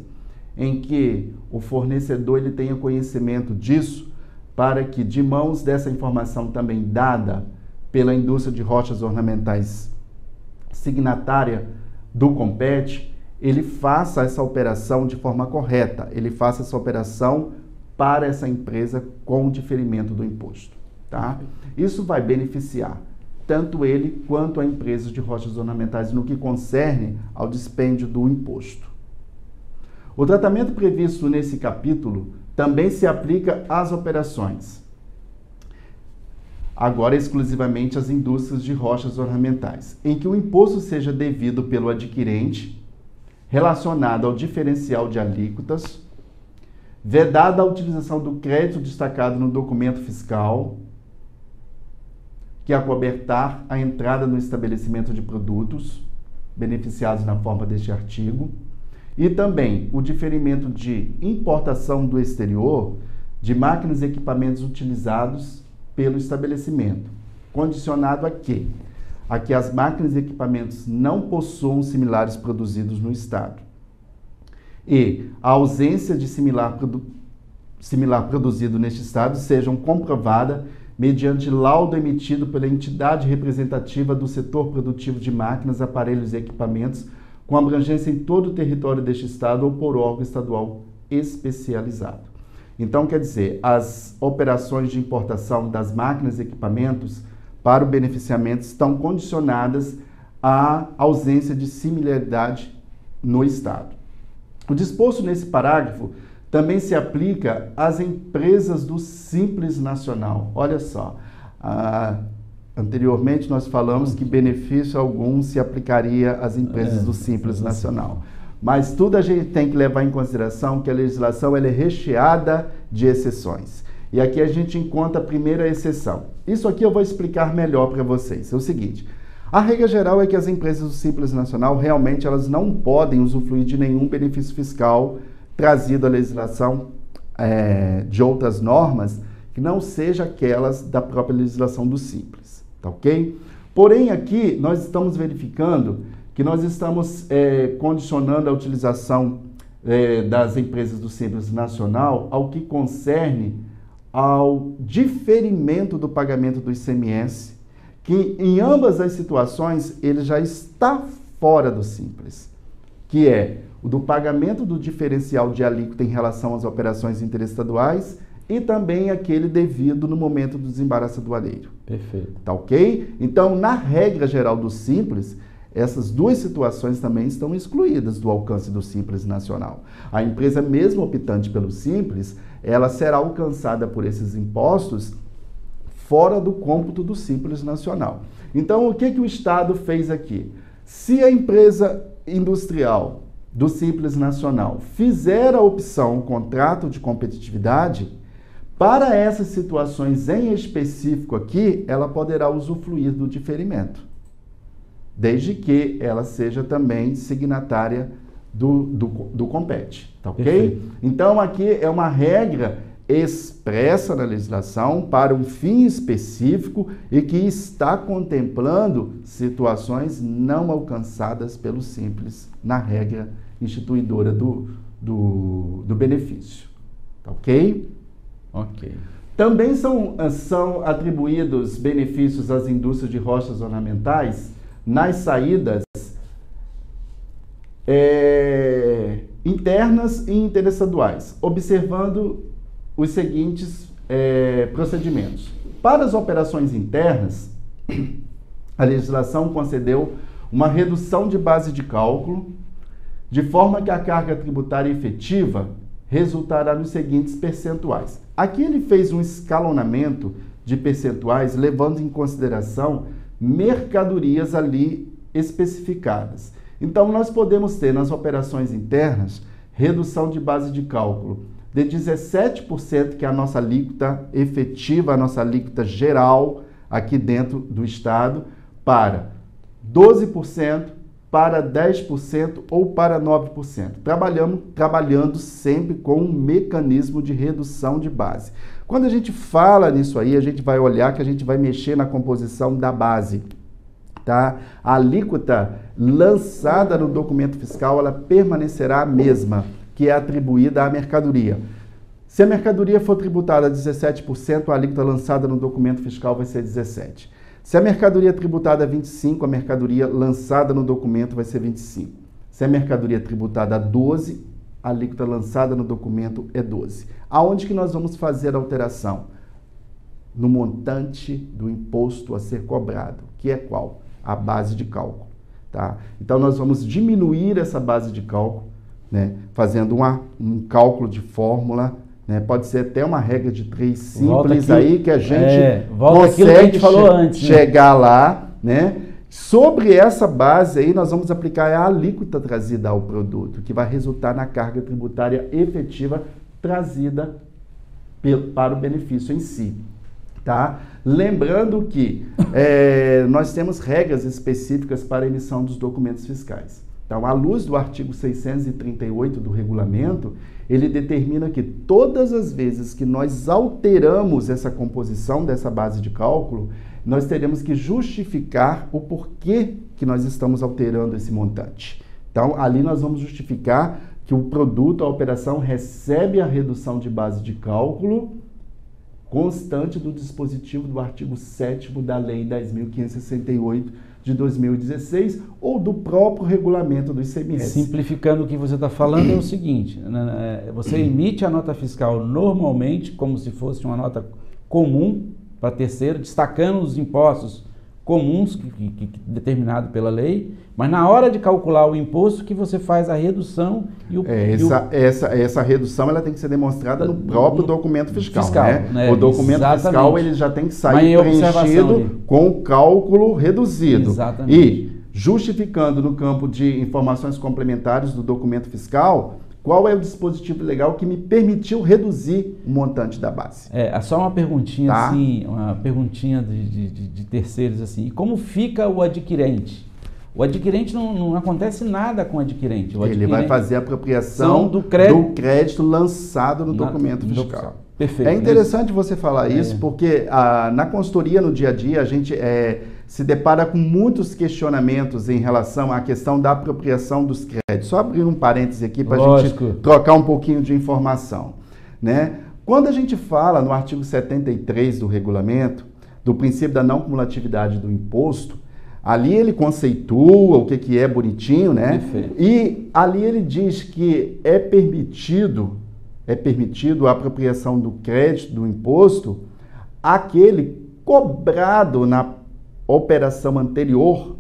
S2: em que o fornecedor ele tenha conhecimento disso, para que, de mãos dessa informação também dada pela indústria de rochas ornamentais signatária do COMPET, ele faça essa operação de forma correta, ele faça essa operação para essa empresa com o diferimento do imposto, tá? Isso vai beneficiar tanto ele quanto a empresa de rochas ornamentais no que concerne ao dispêndio do imposto. O tratamento previsto nesse capítulo também se aplica às operações, agora exclusivamente às indústrias de rochas ornamentais, em que o imposto seja devido pelo adquirente, relacionado ao diferencial de alíquotas, vedada a utilização do crédito destacado no documento fiscal, que acobertar a entrada no estabelecimento de produtos beneficiados na forma deste artigo, e também o diferimento de importação do exterior de máquinas e equipamentos utilizados pelo estabelecimento, condicionado a que as máquinas e equipamentos não possuam similares produzidos no Estado. E a ausência de similar produzido neste Estado sejam comprovada mediante laudo emitido pela entidade representativa do setor produtivo de máquinas, aparelhos e equipamentos com abrangência em todo o território deste Estado ou por órgão estadual especializado. Então, quer dizer, as operações de importação das máquinas e equipamentos para o beneficiamento estão condicionadas à ausência de similaridade no Estado. O disposto nesse parágrafo também se aplica às empresas do Simples Nacional. Olha só, anteriormente nós falamos que benefício algum se aplicaria às empresas do Simples Nacional. Mas tudo a gente tem que levar em consideração que a legislação ela é recheada de exceções. E aqui a gente encontra a primeira exceção. Isso aqui eu vou explicar melhor para vocês. É o seguinte, a regra geral é que as empresas do Simples Nacional realmente elas não podem usufruir de nenhum benefício fiscal trazido à legislação de outras normas que não seja aquelas da própria legislação do Simples, tá ok? Porém, aqui nós estamos verificando que nós estamos condicionando a utilização das empresas do Simples Nacional ao que concerne ao diferimento do pagamento do ICMS, que em ambas as situações ele já está fora do Simples, que é o do pagamento do diferencial de alíquota em relação às operações interestaduais e também aquele devido no momento do desembaraço aduaneiro.
S1: Perfeito.
S2: Tá ok? Então, na regra geral do Simples, essas duas situações também estão excluídas do alcance do Simples Nacional. A empresa, mesmo optante pelo Simples, ela será alcançada por esses impostos fora do cômputo do Simples Nacional. Então, o que o Estado fez aqui? Se a empresa industrial do Simples Nacional fizer a opção contrato de competitividade, para essas situações em específico aqui, ela poderá usufruir do diferimento, desde que ela seja também signatária do Compete, tá ok? Perfeito. Então aqui é uma regra expressa na legislação para um fim específico e que está contemplando situações não alcançadas pelo Simples na regra instituidora do benefício, tá ok?
S1: Ok.
S2: Também são atribuídos benefícios às indústrias de rochas ornamentais nas saídas internas e interestaduais, observando os seguintes procedimentos. Para as operações internas, a legislação concedeu uma redução de base de cálculo, de forma que a carga tributária efetiva resultará nos seguintes percentuais. Aqui ele fez um escalonamento de percentuais, levando em consideração mercadorias ali especificadas. Então, nós podemos ter nas operações internas redução de base de cálculo de 17%, que é a nossa alíquota efetiva, a nossa alíquota geral aqui dentro do Estado, para 12%, para 10% ou para 9%. Trabalhando sempre com um mecanismo de redução de base. Quando a gente fala nisso aí, a gente vai olhar que a gente vai mexer na composição da base. Tá? A alíquota lançada no documento fiscal, ela permanecerá a mesma, que é atribuída à mercadoria. Se a mercadoria for tributada a 17%, a alíquota lançada no documento fiscal vai ser 17%. Se a mercadoria tributada a 25%, a mercadoria lançada no documento vai ser 25%. Se a mercadoria tributada a 12%, a alíquota lançada no documento é 12%. Aonde que nós vamos fazer a alteração? No montante do imposto a ser cobrado, que é qual? A base de cálculo. Tá? Então, nós vamos diminuir essa base de cálculo, né, fazendo um cálculo de fórmula, né, pode ser até uma regra de 3 simples aí, que a gente consegue chegar lá, né? Sobre essa base aí, nós vamos aplicar a alíquota trazida ao produto, que vai resultar na carga tributária efetiva trazida para o benefício em si. Tá? Lembrando que nós temos regras específicas para a emissão dos documentos fiscais. Então, à luz do artigo 638 do regulamento, ele determina que todas as vezes que nós alteramos essa composição dessa base de cálculo, nós teremos que justificar o porquê que nós estamos alterando esse montante. Então, ali nós vamos justificar que o produto, a operação, recebe a redução de base de cálculo constante do dispositivo do artigo 7º da Lei 10.568 de 2016 ou do próprio regulamento do ICMS.
S1: Simplificando o que você está falando é o seguinte, você emite a nota fiscal normalmente como se fosse uma nota comum para terceiro, destacando os impostos comuns determinado pela lei, mas na hora de calcular o imposto que você faz a redução
S2: essa redução ela tem que ser demonstrada no próprio documento fiscal, né? O documento fiscal ele já tem que sair preenchido com o cálculo reduzido.
S1: Exatamente.
S2: E justificando no campo de informações complementares do documento fiscal, qual é o dispositivo legal que me permitiu reduzir o montante da base?
S1: Só uma perguntinha, tá? Assim, uma perguntinha de terceiros assim. E como fica o adquirente? O adquirente não acontece nada com o adquirente.
S2: Ele vai fazer a apropriação do crédito lançado no documento fiscal.
S1: Perfeito.
S2: É interessante você falar isso, porque na consultoria, no dia a dia, a gente se depara com muitos questionamentos em relação à questão da apropriação dos créditos. Só abrir um parêntese aqui para a gente trocar um pouquinho de informação, né? Quando a gente fala no artigo 73 do regulamento, do princípio da não cumulatividade do imposto, ali ele conceitua o que é bonitinho, né?
S1: Perfeito.
S2: E ali ele diz que é permitido a apropriação do crédito, do imposto, aquele cobrado na operação anterior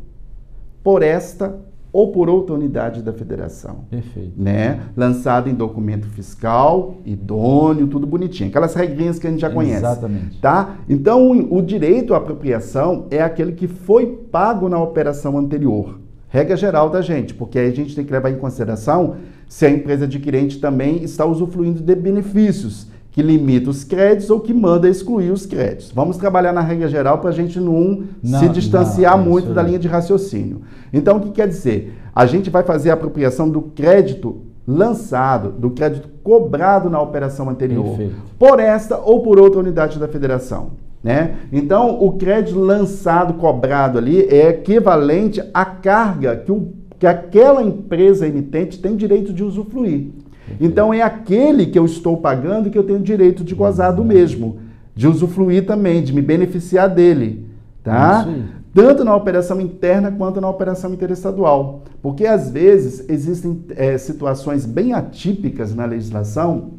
S2: por esta ou por outra unidade da federação.
S1: Perfeito.
S2: Né? Lançado em documento fiscal, idôneo, tudo bonitinho. Aquelas regrinhas que a gente já conhece.
S1: Exatamente.
S2: Tá? Então, o direito à apropriação é aquele que foi pago na operação anterior. regra geral da gente, porque aí a gente tem que levar em consideração se a empresa adquirente também está usufruindo de benefícios, que limita os créditos ou que manda excluir os créditos. Vamos trabalhar na regra geral para a gente não se distanciar muito da linha de raciocínio. Então, o que quer dizer? A gente vai fazer a apropriação do crédito lançado, do crédito cobrado na operação anterior, perfeito, por esta ou por outra unidade da federação, né? Então, o crédito lançado, cobrado ali, é equivalente à carga que aquela empresa emitente tem direito de usufruir. Então, é aquele que eu estou pagando que eu tenho direito de gozar do mesmo, de usufruir também, de me beneficiar dele, tá? Tanto na operação interna quanto na operação interestadual. Porque, às vezes, existem situações bem atípicas na legislação.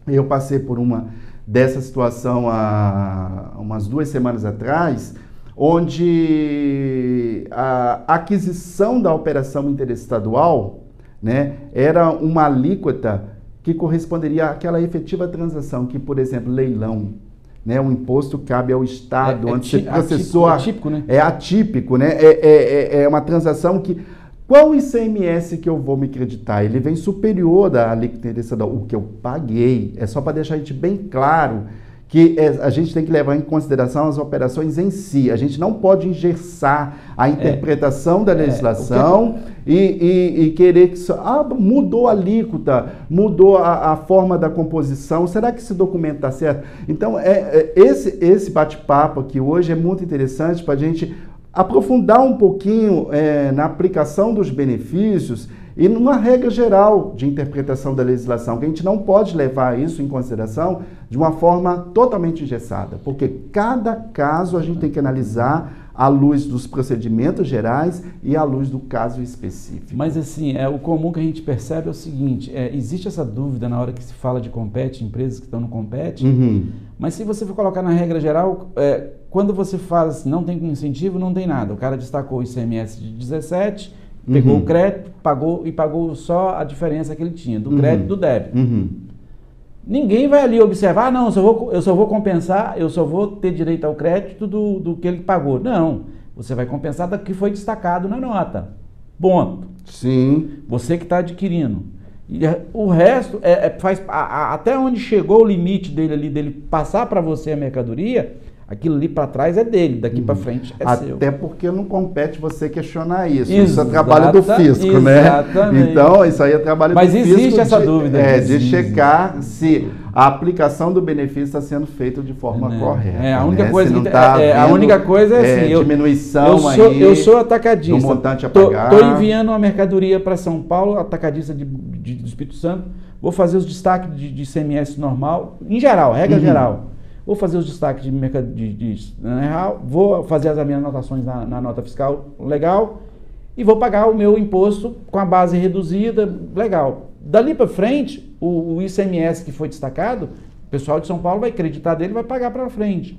S2: Eu passei por uma dessa situação há umas 2 semanas atrás, onde a aquisição da operação interestadual, né, era uma alíquota que corresponderia àquela efetiva transação que, por exemplo, leilão, né, o imposto cabe ao Estado, onde você processou...
S1: Atípico, né?
S2: É atípico, né? É uma transação que... Qual o ICMS que eu vou me creditar? Ele vem superior da alíquota interestadual. O que eu paguei, é só para deixar a gente bem claro que a gente tem que levar em consideração as operações em si. A gente não pode engessar a interpretação da legislação e querer que... mudou a alíquota, mudou a forma da composição, será que esse documento está certo? Então, esse bate-papo aqui hoje é muito interessante para a gente aprofundar um pouquinho na aplicação dos benefícios e numa regra geral de interpretação da legislação, que a gente não pode levar isso em consideração de uma forma totalmente engessada, porque cada caso a gente tem que analisar à luz dos procedimentos gerais e à luz do caso específico.
S1: Mas assim, o comum que a gente percebe é o seguinte, existe essa dúvida na hora que se fala de compete, empresas que estão no compete, mas se você for colocar na regra geral, quando você fala assim, não tem incentivo, não tem nada. O cara destacou o ICMS de 17, pegou o crédito, pagou só a diferença que ele tinha, do crédito e do débito. Ninguém vai ali observar, não, eu só vou compensar, eu só vou ter direito ao crédito do que ele pagou. Não, você vai compensar do que foi destacado na nota. Ponto.
S2: Sim.
S1: Você que está adquirindo. E o resto, até onde chegou o limite dele passar para você a mercadoria, aquilo ali para trás é dele, daqui para frente é seu.
S2: Até porque não compete você questionar isso. Isso é trabalho do fisco, né? Exatamente. Então, isso aí é trabalho do fisco. Mas existe essa dúvida. De checar se a aplicação do benefício está sendo feita de forma correta.
S1: A única coisa a única coisa é assim,
S2: diminuição
S1: eu sou atacadista.
S2: Do montante a pagar.
S1: Estou enviando uma mercadoria para São Paulo, atacadista do Espírito Santo, vou fazer os destaques de ICMS normal, em geral, regra geral. Vou fazer os destaques de vou fazer as minhas anotações na nota fiscal legal e vou pagar o meu imposto com a base reduzida legal. Dali para frente, o ICMS que foi destacado, o pessoal de São Paulo vai acreditar dele e vai pagar para frente.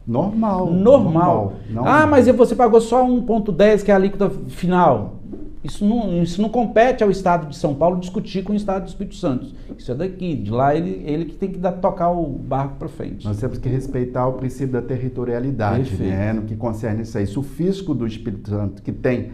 S2: Normal.
S1: Mas você pagou só 1,10 que é a alíquota final. Isso não compete ao Estado de São Paulo discutir com o Estado do Espírito Santo. Isso é daqui, de lá ele que tem que tocar o barco para frente.
S2: Nós temos que respeitar o princípio da territorialidade, né, no que concerne isso aí. Se o fisco do Espírito Santo, que tem,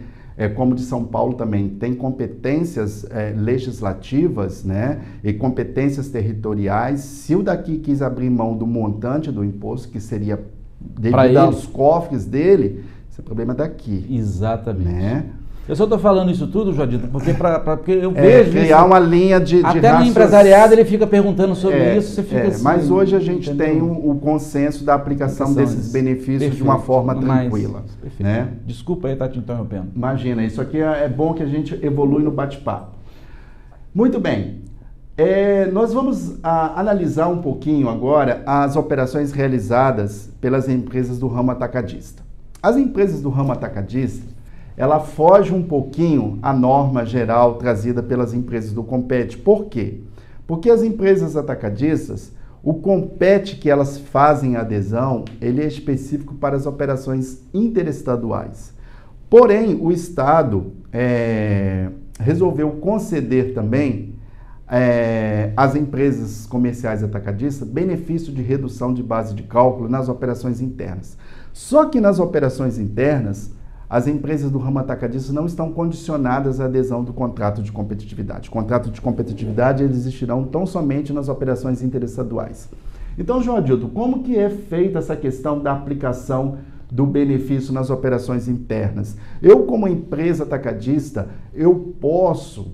S2: como de São Paulo também, tem competências legislativas, né, e competências territoriais, se o daqui quis abrir mão do montante do imposto, que seria devido aos cofres dele, esse é o problema daqui.
S1: Exatamente.
S2: Né?
S1: Eu só estou falando isso tudo, Jodito, porque eu vejo
S2: criar isso, uma linha de
S1: até no empresariado ele fica perguntando sobre isso, você fica assim...
S2: Mas hoje a gente tem o consenso da aplicação desses benefícios de uma forma tranquila. Né?
S1: Desculpa aí estar te interrompendo.
S2: Imagina, isso aqui é bom que a gente evolui no bate-papo. Muito bem. Nós vamos analisar um pouquinho agora as operações realizadas pelas empresas do ramo atacadista. As empresas do ramo atacadista, ela foge um pouquinho à norma geral trazida pelas empresas do Compete. Por quê? Porque as empresas atacadistas, o Compete que elas fazem adesão, ele é específico para as operações interestaduais. Porém, o Estado resolveu conceder também às empresas comerciais atacadistas benefício de redução de base de cálculo nas operações internas. Só que nas operações internas, as empresas do ramo atacadista não estão condicionadas à adesão do contrato de competitividade. O contrato de competitividade eles existirão tão somente nas operações interestaduais. Então, João Adilton, como que é feita essa questão da aplicação do benefício nas operações internas? Eu, como empresa atacadista, eu posso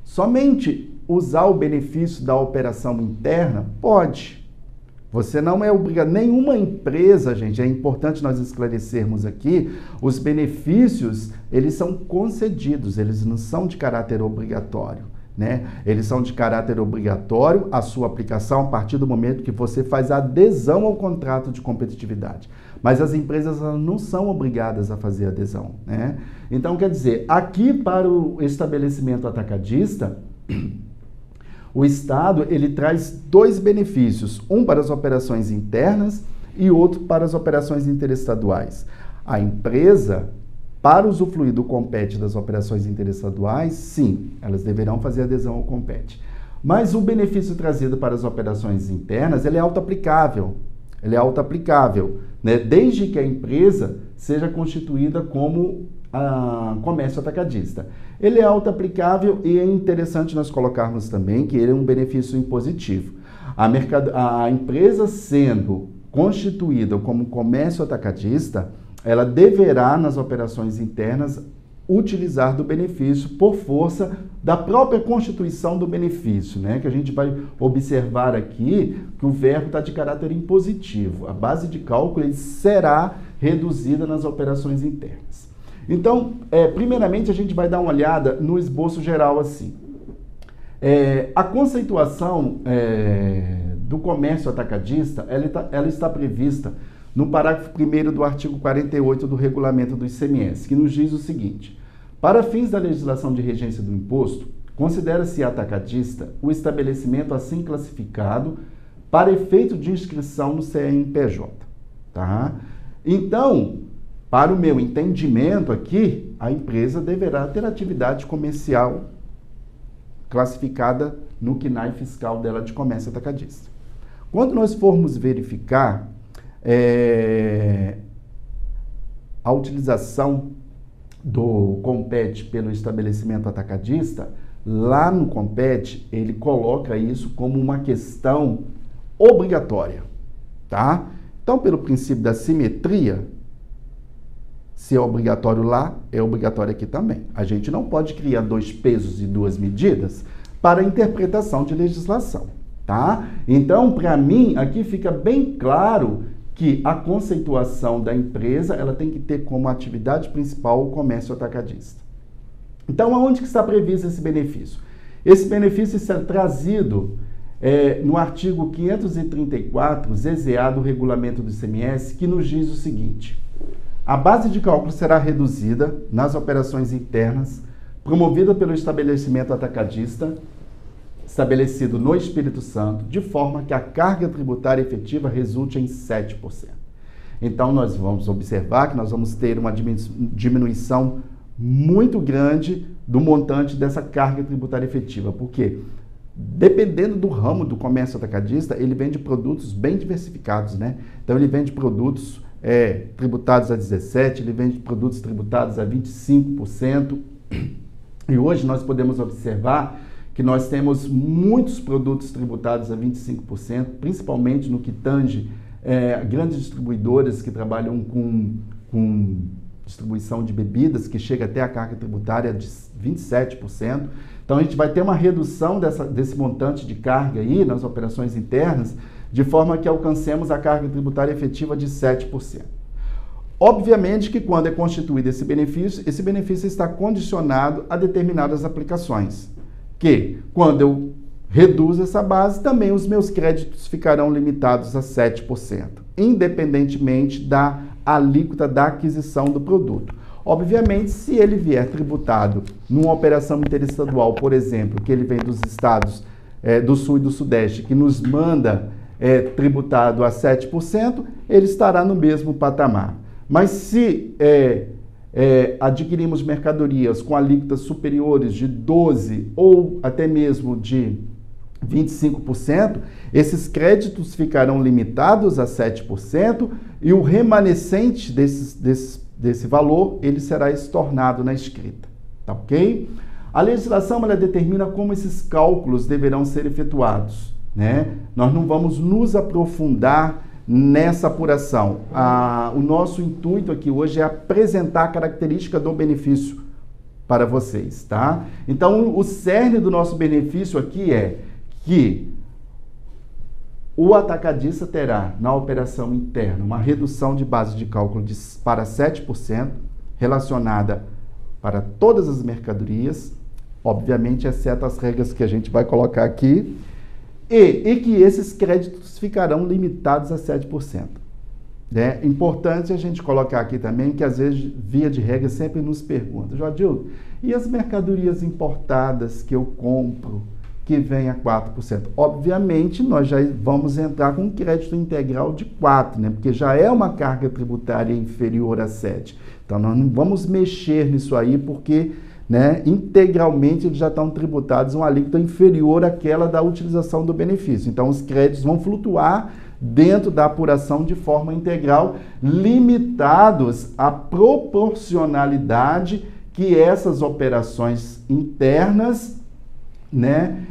S2: somente usar o benefício da operação interna? Pode. Você não é obrigado, nenhuma empresa, gente, é importante nós esclarecermos aqui, os benefícios, eles são concedidos, eles não são de caráter obrigatório, né? Eles são de caráter obrigatório a sua aplicação a partir do momento que você faz a adesão ao contrato de competitividade. Mas as empresas não são obrigadas a fazer adesão, né? Então, quer dizer, aqui para o estabelecimento atacadista, o Estado, ele traz dois benefícios, um para as operações internas e outro para as operações interestaduais. A empresa, para usufruir do Compete das operações interestaduais, sim, elas deverão fazer adesão ao Compete. Mas o benefício trazido para as operações internas, ele é autoaplicável. Ele é autoaplicável, né? Desde que a empresa seja constituída como comércio atacadista. Ele é autoaplicável e é interessante nós colocarmos também que ele é um benefício impositivo. A empresa sendo constituída como comércio atacadista, ela deverá, nas operações internas, utilizar do benefício por força da própria constituição do benefício, né? Que a gente vai observar aqui que o verbo está de caráter impositivo. A base de cálculo ele será reduzida nas operações internas. Então, primeiramente, a gente vai dar uma olhada no esboço geral assim. A conceituação do comércio atacadista, ela está prevista no parágrafo 1º do artigo 48 do regulamento do ICMS, que nos diz o seguinte: para fins da legislação de regência do imposto, considera-se atacadista o estabelecimento assim classificado para efeito de inscrição no CNPJ. Tá? Então, para o meu entendimento aqui, a empresa deverá ter atividade comercial classificada no CNAE fiscal dela de comércio atacadista. Quando nós formos verificar a utilização do Compete pelo estabelecimento atacadista, lá no Compete, ele coloca isso como uma questão obrigatória, tá? Então, pelo princípio da simetria, se é obrigatório lá, é obrigatório aqui também. A gente não pode criar dois pesos e duas medidas para a interpretação de legislação, tá? Então, para mim, aqui fica bem claro que a conceituação da empresa, ela tem que ter como atividade principal o comércio atacadista. Então, aonde que está previsto esse benefício? Esse benefício está trazido no artigo 534, ZZA do regulamento do ICMS, que nos diz o seguinte: a base de cálculo será reduzida nas operações internas promovida pelo estabelecimento atacadista estabelecido no Espírito Santo, de forma que a carga tributária efetiva resulte em 7%. Então, nós vamos observar que nós vamos ter uma diminuição muito grande do montante dessa carga tributária efetiva. Por quê? Dependendo do ramo do comércio atacadista, ele vende produtos bem diversificados, né? Então, ele vende produtos tributados a 17%, ele vende produtos tributados a 25%. E hoje nós podemos observar que nós temos muitos produtos tributados a 25%, principalmente no que tange grandes distribuidoras que trabalham com distribuição de bebidas, que chega até a carga tributária de 27%. Então, a gente vai ter uma redução desse montante de carga aí nas operações internas, de forma que alcancemos a carga tributária efetiva de 7%. Obviamente que quando é constituído esse benefício está condicionado a determinadas aplicações. Que quando eu reduzo essa base, também os meus créditos ficarão limitados a 7%, independentemente da alíquota da aquisição do produto. Obviamente, se ele vier tributado numa operação interestadual, por exemplo, que ele vem dos estados do Sul e do Sudeste, que nos manda tributado a 7%, ele estará no mesmo patamar. Mas se adquirimos mercadorias com alíquotas superiores de 12% ou até mesmo de 25%, esses créditos ficarão limitados a 7% e o remanescente desses desse valor, ele será estornado na escrita, tá ok? A legislação, ela determina como esses cálculos deverão ser efetuados, né? Nós não vamos nos aprofundar nessa apuração. O nosso intuito aqui hoje é apresentar a característica do benefício para vocês, tá? Então, o cerne do nosso benefício aqui é que o atacadista terá, na operação interna, uma redução de base de cálculo para 7%, relacionada para todas as mercadorias, obviamente, exceto as regras que a gente vai colocar aqui, e que esses créditos ficarão limitados a 7%. É importante a gente colocar aqui também que, às vezes, via de regra, sempre nos pergunta, Joadildo, e as mercadorias importadas que eu compro, que vem a 4%? Obviamente, nós já vamos entrar com um crédito integral de 4%, né? Porque já é uma carga tributária inferior a 7%. Então, nós não vamos mexer nisso aí, porque, né, integralmente eles já estão tributados uma alíquota inferior àquela da utilização do benefício. Então, os créditos vão flutuar dentro da apuração de forma integral, limitados à proporcionalidade que essas operações internas, né,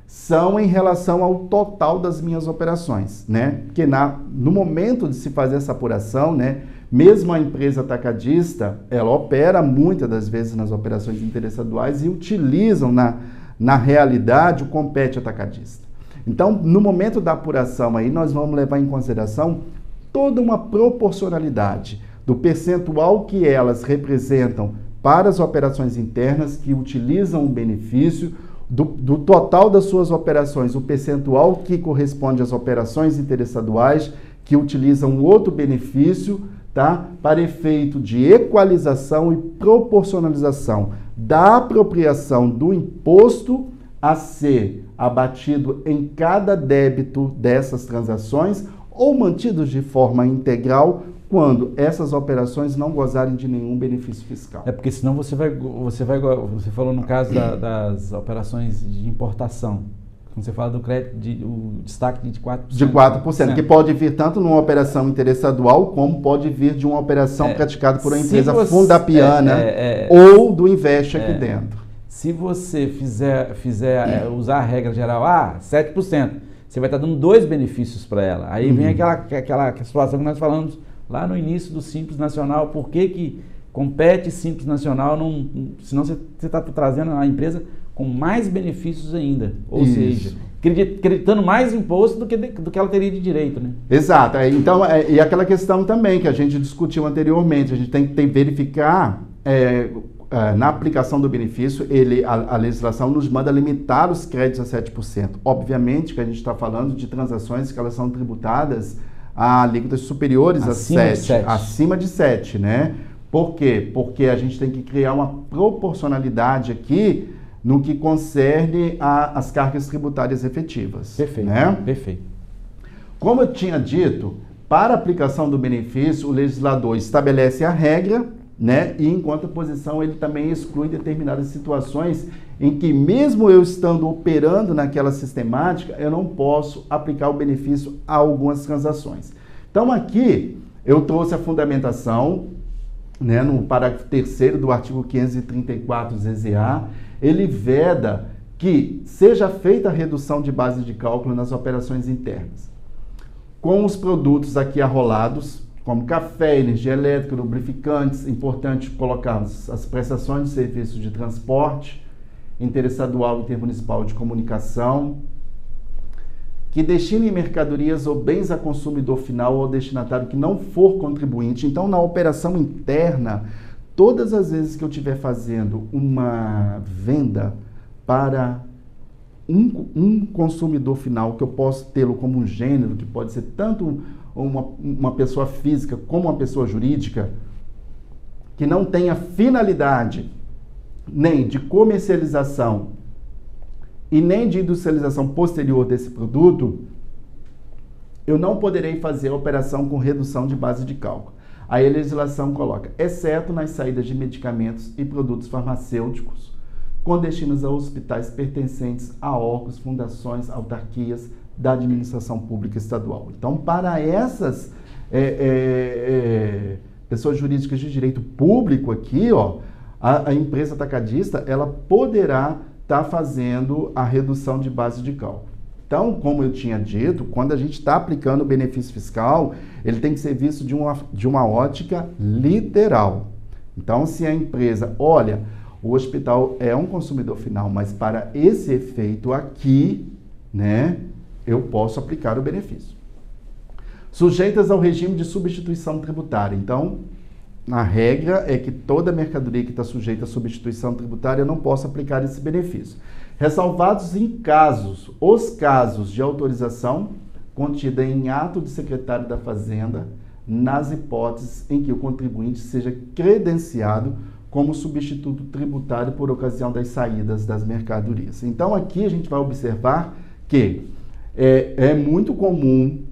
S2: são em relação ao total das minhas operações, né? Porque no momento de se fazer essa apuração, né, mesmo a empresa atacadista, ela opera muitas das vezes nas operações interestaduais e utilizam na realidade o compete atacadista. Então, no momento da apuração aí, nós vamos levar em consideração toda uma proporcionalidade do percentual que elas representam para as operações internas que utilizam o benefício, do total das suas operações, o percentual que corresponde às operações interestaduais que utilizam outro benefício, tá? Para efeito de equalização e proporcionalização da apropriação do imposto a ser abatido em cada débito dessas transações ou mantidos de forma integral quando essas operações não gozarem de nenhum benefício fiscal.
S1: É porque senão você falou no caso das operações de importação, quando você fala do crédito, o destaque de 4%.
S2: De 4%, que pode vir tanto numa operação interestadual, como pode vir de uma operação praticada por uma empresa fundapiana ou do Investe aqui dentro.
S1: Se você usar a regra geral, 7%, você vai estar dando 2 benefícios para ela. Aí vem aquela situação que nós falamos lá no início do Simples Nacional. Por que compete Simples Nacional? Senão você está trazendo a empresa com mais benefícios ainda. Ou seja, acreditando mais imposto do que ela teria de direito, né?
S2: Exato. Então, e aquela questão também que a gente discutiu anteriormente, a gente tem que verificar... na aplicação do benefício, a legislação nos manda limitar os créditos a 7%. Obviamente que a gente está falando de transações que elas são tributadas a alíquotas superiores a 7%. Acima de 7%, né? Por quê? Porque a gente tem que criar uma proporcionalidade aqui no que concerne as cargas tributárias efetivas.
S1: Perfeito,
S2: né?
S1: Perfeito.
S2: Como eu tinha dito, para a aplicação do benefício, o legislador estabelece a regra, né? E em contraposição ele também exclui determinadas situações em que, mesmo eu estando operando naquela sistemática, eu não posso aplicar o benefício a algumas transações. Então aqui eu trouxe a fundamentação, né, no parágrafo 3º do artigo 534 ZZA, ele veda que seja feita a redução de base de cálculo nas operações internas, com os produtos aqui arrolados, como café, energia elétrica, lubrificantes. Importante colocarmos as prestações de serviços de transporte, interestadual e intermunicipal de comunicação, que destinem mercadorias ou bens a consumidor final ou destinatário que não for contribuinte. Então, na operação interna, todas as vezes que eu estiver fazendo uma venda para um consumidor final, que eu posso tê-lo como um gênero, que pode ser tanto uma pessoa física como uma pessoa jurídica, que não tenha finalidade nem de comercialização e nem de industrialização posterior desse produto, eu não poderei fazer a operação com redução de base de cálculo. Aí a legislação coloca, exceto nas saídas de medicamentos e produtos farmacêuticos, com destinos a hospitais pertencentes a órgãos, fundações, autarquias da administração pública estadual. Então, para essas pessoas jurídicas de direito público aqui, ó, a empresa atacadista, ela poderá estar fazendo a redução de base de cálculo. Então, como eu tinha dito, quando a gente está aplicando o benefício fiscal, ele tem que ser visto de uma ótica literal. Então, se a empresa, olha, o hospital é um consumidor final, mas para esse efeito aqui, né, eu posso aplicar o benefício. Sujeitas ao regime de substituição tributária. Então, a regra é que toda mercadoria que está sujeita à substituição tributária não possa aplicar esse benefício. Ressalvados os casos de autorização contida em ato de secretário da Fazenda, nas hipóteses em que o contribuinte seja credenciado como substituto tributário por ocasião das saídas das mercadorias. Então, aqui a gente vai observar que é muito comum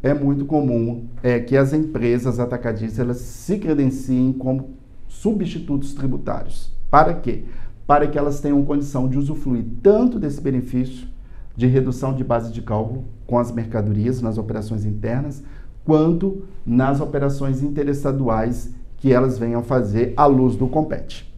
S2: que as empresas atacadistas elas se credenciem como substitutos tributários. Para quê? Para que elas tenham condição de usufruir tanto desse benefício de redução de base de cálculo com as mercadorias nas operações internas, quanto nas operações interestaduais que elas venham fazer à luz do Compete.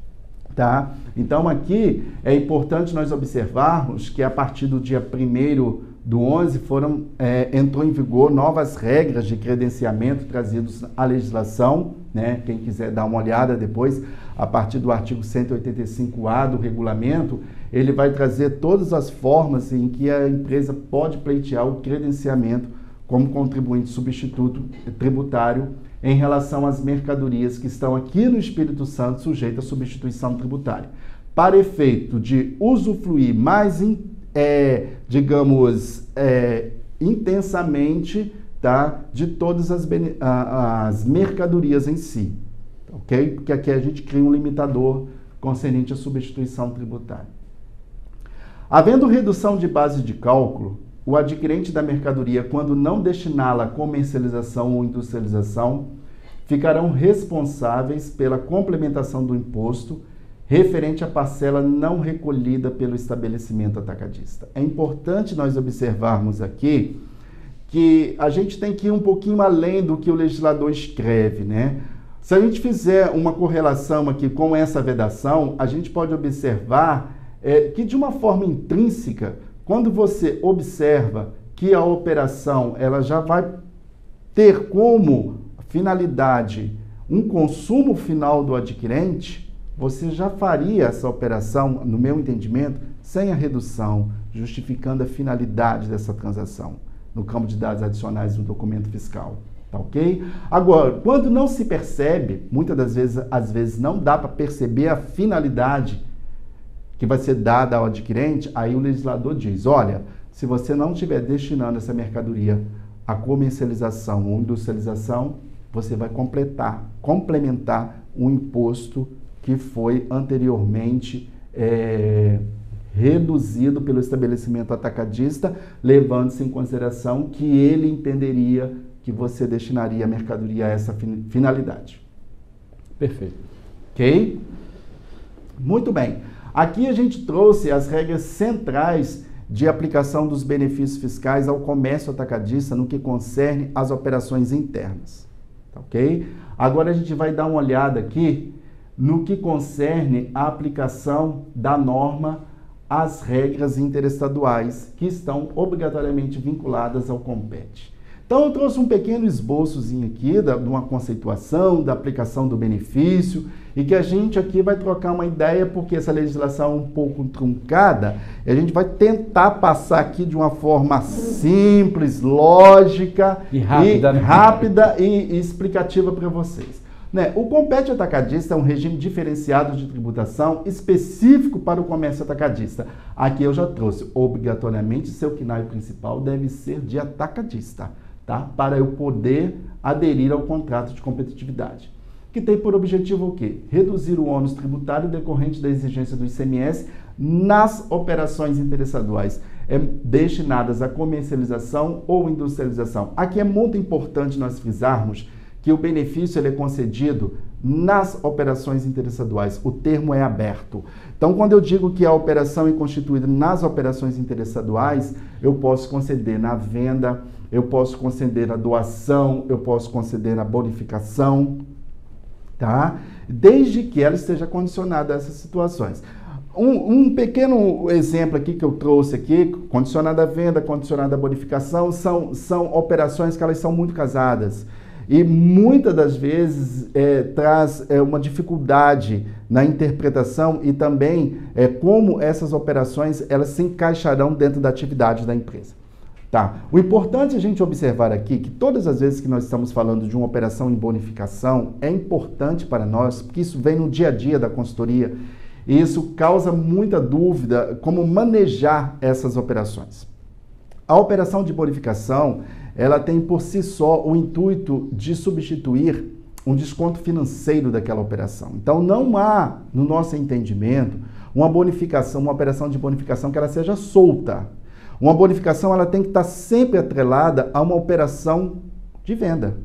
S2: Tá? Então, aqui é importante nós observarmos que a partir do dia 1º/11 entrou em vigor novas regras de credenciamento trazidos à legislação, né? Quem quiser dar uma olhada depois, a partir do artigo 185A do regulamento, ele vai trazer todas as formas em que a empresa pode pleitear o credenciamento como contribuinte substituto tributário em relação às mercadorias que estão aqui no Espírito Santo sujeitas à substituição tributária. Para efeito de usufruir mais intensamente, tá, de todas as mercadorias em si, ok? Porque aqui a gente cria um limitador concernente à substituição tributária. Havendo redução de base de cálculo, o adquirente da mercadoria, quando não destiná-la à comercialização ou industrialização, ficarão responsáveis pela complementação do imposto referente à parcela não recolhida pelo estabelecimento atacadista. É importante nós observarmos aqui que a gente tem que ir um pouquinho além do que o legislador escreve, né? Se a gente fizer uma correlação aqui com essa vedação, a gente pode observar que de uma forma intrínseca, quando você observa que a operação ela já vai ter como finalidade um consumo final do adquirente, você já faria essa operação, no meu entendimento, sem a redução, justificando a finalidade dessa transação, no campo de dados adicionais do documento fiscal, tá ok? Agora, quando não se percebe, muitas das vezes, às vezes não dá para perceber a finalidade que vai ser dada ao adquirente, aí o legislador diz, olha, se você não estiver destinando essa mercadoria à comercialização ou industrialização, você vai complementar o imposto que foi anteriormente reduzido pelo estabelecimento atacadista, levando-se em consideração que ele entenderia que você destinaria a mercadoria a essa finalidade.
S1: Perfeito.
S2: Ok? Muito bem. Aqui a gente trouxe as regras centrais de aplicação dos benefícios fiscais ao comércio atacadista no que concerne às operações internas. Ok? Agora a gente vai dar uma olhada aqui no que concerne a aplicação da norma às regras interestaduais que estão obrigatoriamente vinculadas ao Compete. Então eu trouxe um pequeno esboçozinho aqui de uma conceituação, da aplicação do benefício e que a gente aqui vai trocar uma ideia porque essa legislação é um pouco truncada e a gente vai tentar passar aqui de uma forma simples, lógica e rápida e explicativa para vocês. Né? O Compete atacadista é um regime diferenciado de tributação específico para o comércio atacadista. Aqui eu já trouxe, obrigatoriamente seu KNAI principal deve ser de atacadista, tá? Para eu poder aderir ao contrato de competitividade. Que tem por objetivo o quê? Reduzir o ônus tributário decorrente da exigência do ICMS nas operações interestaduais destinadas à comercialização ou industrialização. Aqui é muito importante nós frisarmos que o benefício ele é concedido nas operações interestaduais. O termo é aberto. Então, quando eu digo que a operação é constituída nas operações interestaduais, eu posso conceder na venda, eu posso conceder a doação, eu posso conceder a bonificação, tá? Desde que ela esteja condicionada a essas situações. Um pequeno exemplo aqui que eu trouxe aqui, condicionada à venda, condicionada à bonificação, são operações que elas são muito casadas. E muitas das vezes traz uma dificuldade na interpretação e também como essas operações elas se encaixarão dentro da atividade da empresa. Tá. O importante é a gente observar aqui que todas as vezes que nós estamos falando de uma operação em bonificação, é importante para nós, porque isso vem no dia a dia da consultoria, e isso causa muita dúvida como manejar essas operações. A operação de bonificação, ela tem por si só o intuito de substituir um desconto financeiro daquela operação. Então, não há, no nosso entendimento, uma bonificação, uma operação de bonificação que ela seja solta. Uma bonificação, ela tem que estar sempre atrelada a uma operação de venda,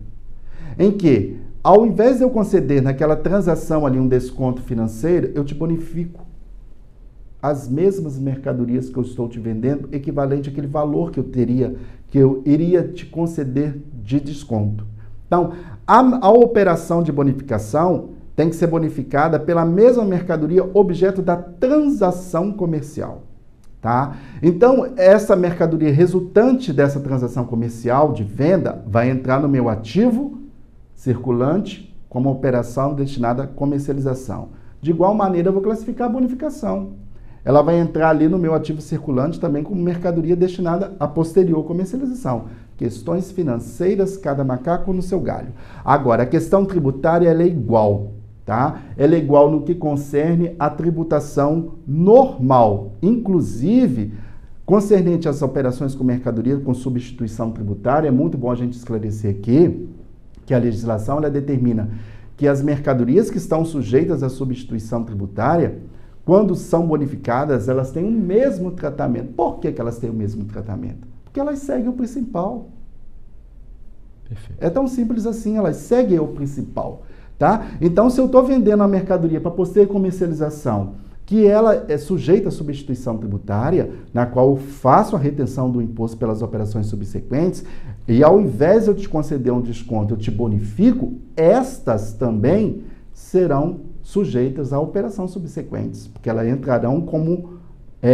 S2: em que, ao invés de eu conceder naquela transação ali um desconto financeiro, eu te bonifico as mesmas mercadorias que eu estou te vendendo, equivalente àquele valor que eu iria te conceder de desconto. Então, a operação de bonificação tem que ser bonificada pela mesma mercadoria objeto da transação comercial. Tá? Então, essa mercadoria resultante dessa transação comercial de venda vai entrar no meu ativo circulante como operação destinada à comercialização. De igual maneira, eu vou classificar a bonificação. Ela vai entrar ali no meu ativo circulante também como mercadoria destinada à posterior comercialização. Questões financeiras, cada macaco no seu galho. Agora, a questão tributária ela é igual. Tá? Ela é igual no que concerne à tributação normal, inclusive concernente às operações com mercadoria com substituição tributária. É muito bom a gente esclarecer aqui que a legislação ela determina que as mercadorias que estão sujeitas à substituição tributária, quando são bonificadas, elas têm o mesmo tratamento. Por que elas têm o mesmo tratamento? Porque elas seguem o principal. Perfeito. É tão simples assim, elas seguem o principal. Tá? Então, se eu estou vendendo a mercadoria para posterior comercialização, que ela é sujeita à substituição tributária, na qual eu faço a retenção do imposto pelas operações subsequentes, e ao invés de eu te conceder um desconto, eu te bonifico, estas também serão sujeitas à operação subsequentes, porque elas entrarão como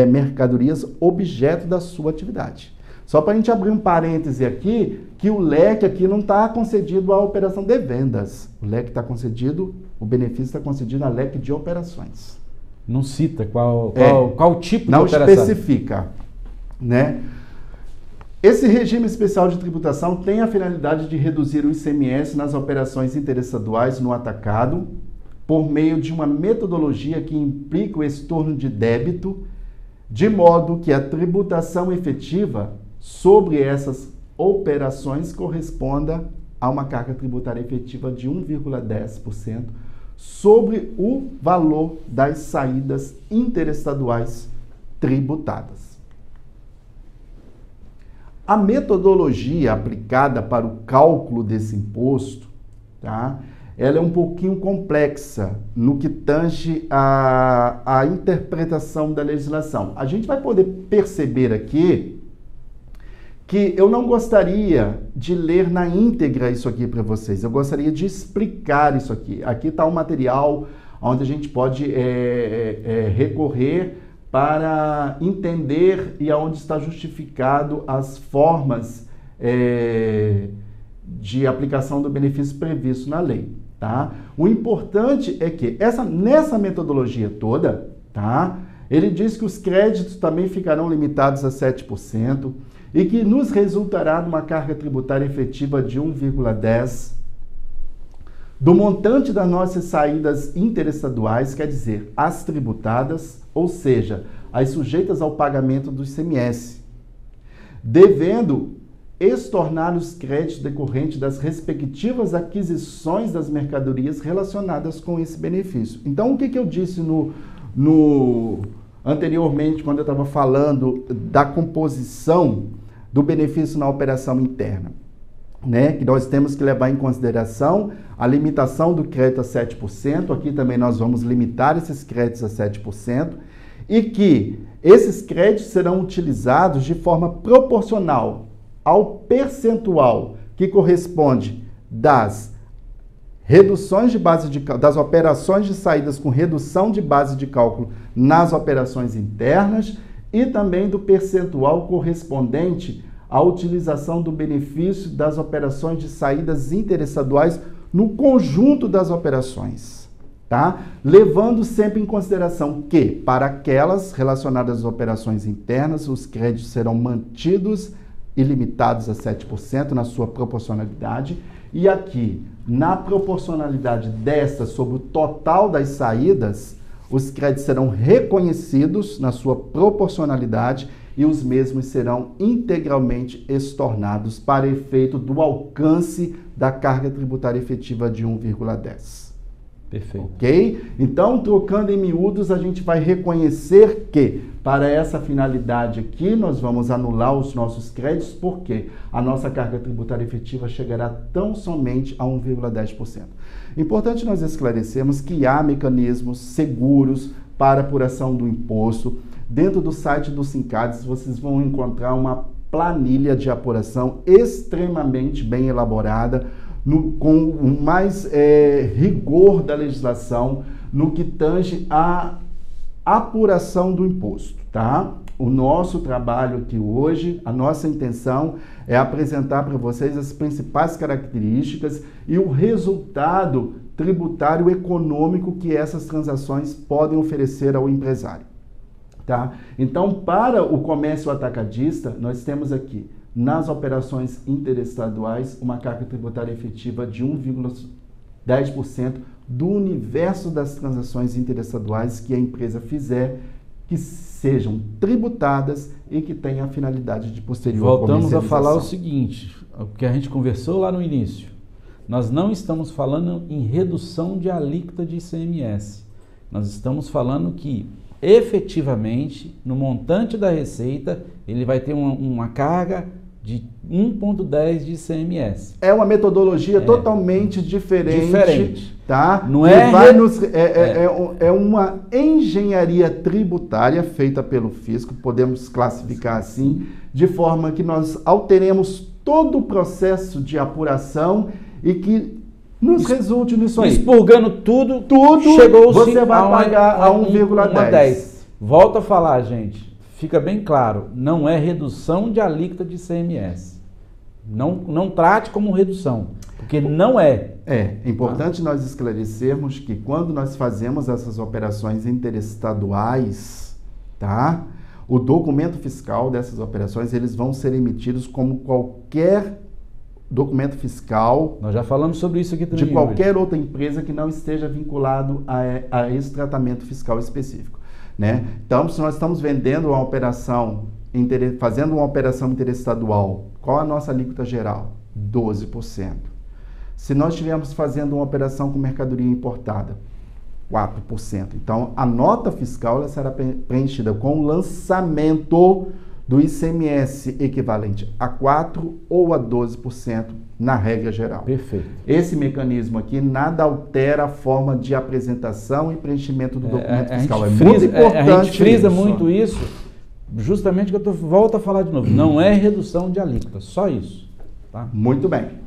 S2: mercadorias objeto da sua atividade. Só para a gente abrir um parêntese aqui, que o leque aqui não está concedido à operação de vendas. O leque está concedido, o benefício está concedido a leque de operações.
S1: Não cita qual tipo de
S2: não
S1: operação.
S2: Não especifica, né? Esse regime especial de tributação tem a finalidade de reduzir o ICMS nas operações interestaduais no atacado, por meio de uma metodologia que implica o estorno de débito, de modo que a tributação efetiva sobre essas operações corresponda a uma carga tributária efetiva de 1,10% sobre o valor das saídas interestaduais tributadas. A metodologia aplicada para o cálculo desse imposto, tá? Ela é um pouquinho complexa no que tange a interpretação da legislação. A gente vai poder perceber aqui que eu não gostaria de ler na íntegra isso aqui para vocês. Eu gostaria de explicar isso aqui. Aqui está um material onde a gente pode recorrer para entender e aonde está justificado as formas de aplicação do benefício previsto na lei. Tá? O importante é que nessa metodologia toda, tá? Ele diz que os créditos também ficarão limitados a 7%, e que nos resultará numa carga tributária efetiva de 1,10% do montante das nossas saídas interestaduais, quer dizer, as tributadas, ou seja, as sujeitas ao pagamento do ICMS, devendo estornar os créditos decorrentes das respectivas aquisições das mercadorias relacionadas com esse benefício. Então, o que eu disse anteriormente, quando eu estava falando da composição do benefício na operação interna? né, que nós temos que levar em consideração a limitação do crédito a 7%, aqui também nós vamos limitar esses créditos a 7%, e que esses créditos serão utilizados de forma proporcional ao percentual que corresponde das reduções de base de das operações de saídas com redução de base de cálculo nas operações internas e também do percentual correspondente à utilização do benefício das operações de saídas interestaduais no conjunto das operações, tá? Levando sempre em consideração que, para aquelas relacionadas às operações internas, os créditos serão mantidos e limitados a 7% na sua proporcionalidade, e aqui, na proporcionalidade desta sobre o total das saídas, os créditos serão reconhecidos na sua proporcionalidade e os mesmos serão integralmente estornados para efeito do alcance da carga tributária efetiva de 1,10.
S1: Perfeito.
S2: Ok? Então, trocando em miúdos, a gente vai reconhecer que, para essa finalidade aqui, nós vamos anular os nossos créditos, porque a nossa carga tributária efetiva chegará tão somente a 1,10%. Importante nós esclarecermos que há mecanismos seguros para apuração do imposto. Dentro do site do Sincades, vocês vão encontrar uma planilha de apuração extremamente bem elaborada, com o mais rigor da legislação no que tange à apuração do imposto, tá? O nosso trabalho aqui hoje, a nossa intenção é apresentar para vocês as principais características e o resultado tributário econômico que essas transações podem oferecer ao empresário, tá? Então, para o comércio atacadista, nós temos aqui nas operações interestaduais, uma carga tributária efetiva de 1,10% do universo das transações interestaduais que a empresa fizer, que sejam tributadas e que tenham a finalidade de posterior
S1: Voltamos a falar o seguinte, o que a gente conversou lá no início. Nós não estamos falando em redução de alíquota de ICMS. Nós estamos falando que, efetivamente, no montante da receita, ele vai ter uma carga de 1,10 de ICMS.
S2: É uma metodologia totalmente diferente, tá?
S1: Não
S2: é uma engenharia tributária feita pelo fisco, podemos classificar assim, de forma que nós alteremos todo o processo de apuração e que nos resulte nisso aí.
S1: Expurgando tudo
S2: chegou você vai pagar a 1,10.
S1: Volto a falar, gente. Fica bem claro, não é redução de alíquota de ICMS. Não trate como redução, porque não é.
S2: É importante nós esclarecermos que quando nós fazemos essas operações interestaduais, tá? O documento fiscal dessas operações, eles vão ser emitidos como qualquer documento fiscal.
S1: Nós já falamos sobre isso aqui também.
S2: De qualquer outra empresa que não esteja vinculado a esse tratamento fiscal específico, né? Então, se nós estamos vendendo uma operação, fazendo uma operação interestadual, qual a nossa alíquota geral? 12%. Se nós estivermos fazendo uma operação com mercadoria importada, 4%. Então, a nota fiscal ela será preenchida com o lançamento do ICMS equivalente a 4% ou a 12% na regra geral.
S1: Perfeito.
S2: Esse mecanismo aqui nada altera a forma de apresentação e preenchimento do documento fiscal.
S1: Muito importante. A gente frisa muito isso, justamente que eu volto a falar de novo. Não é redução de alíquota, só isso. Tá?
S2: Muito bem.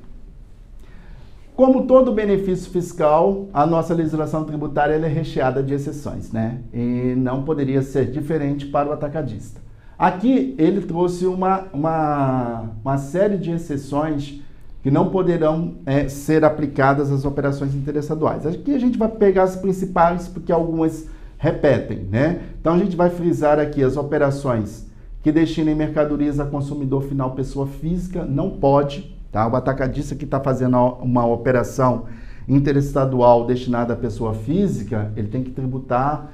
S2: Como todo benefício fiscal, a nossa legislação tributária ela é recheada de exceções, né? E não poderia ser diferente para o atacadista. Aqui ele trouxe uma série de exceções que não poderão ser aplicadas às operações interestaduais. Aqui a gente vai pegar as principais, porque algumas repetem, né? Então a gente vai frisar aqui as operações que destinem mercadorias a consumidor final, pessoa física, não pode, tá? O atacadista que está fazendo uma operação interestadual destinada à pessoa física, ele tem que tributar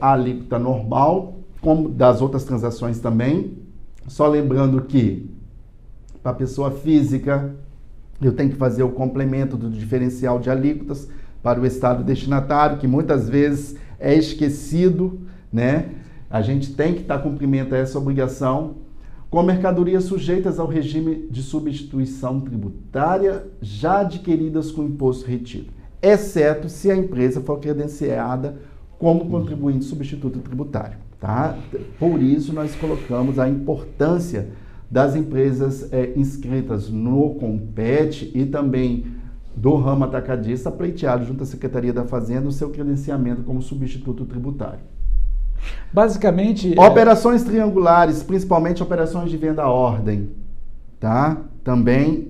S2: a alíquota normal, como das outras transações também. Só lembrando que para a pessoa física, eu tenho que fazer o complemento do diferencial de alíquotas para o estado destinatário, que muitas vezes é esquecido, né? A gente tem que estar cumprimento a essa obrigação. com mercadorias sujeitas ao regime de substituição tributária já adquiridas com imposto retido, exceto se a empresa for credenciada como contribuinte substituto tributário. Tá? Por isso, nós colocamos a importância das empresas inscritas no Compete e também do ramo atacadista pleiteado junto à Secretaria da Fazenda o seu credenciamento como substituto tributário.
S1: Basicamente...
S2: Operações triangulares, principalmente operações de venda à ordem, tá? Também,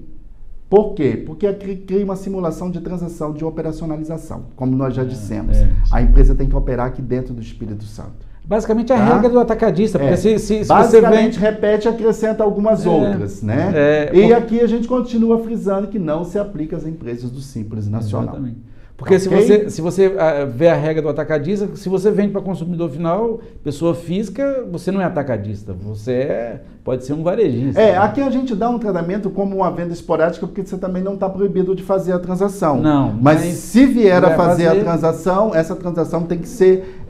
S2: por quê? Porque cria uma simulação de transação de operacionalização, como nós já dissemos. A empresa tem que operar aqui dentro do Espírito Santo.
S1: Basicamente a regra do atacadista, porque se
S2: basicamente
S1: você
S2: repete e acrescenta algumas outras, né? E aqui a gente continua frisando que não se aplica às empresas do Simples Nacional.
S1: Exatamente. Porque se você vê a regra do atacadista, se você vende para consumidor final, pessoa física, você não é atacadista, você pode ser um varejista.
S2: Aqui a gente dá um tratamento como uma venda esporádica, porque você também não está proibido de fazer a transação.
S1: Não.
S2: Mas se vier a fazer a transação, essa transação tem que ser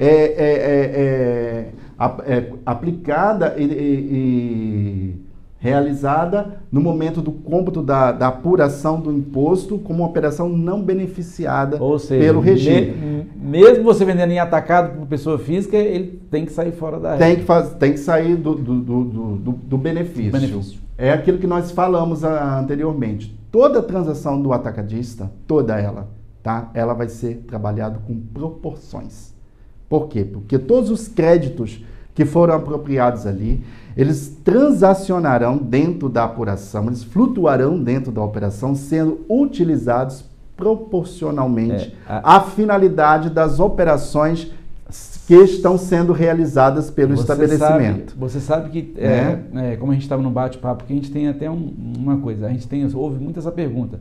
S2: aplicada e realizada no momento do cômputo da apuração do imposto como uma operação não beneficiada pelo regime.
S1: Mesmo você vendendo em atacado para pessoa física, ele tem que sair fora da regra.
S2: Tem que sair do benefício. É aquilo que nós falamos anteriormente. Toda transação do atacadista, toda ela, tá? Ela vai ser trabalhada com proporções. Por quê? Porque todos os créditos que foram apropriados ali, eles transacionarão dentro da apuração, eles flutuarão dentro da operação, sendo utilizados proporcionalmente à finalidade das operações que estão sendo realizadas pelo estabelecimento.
S1: Você sabe que, como a gente estava no bate-papo, que a gente tem até uma coisa, ouve muito essa pergunta,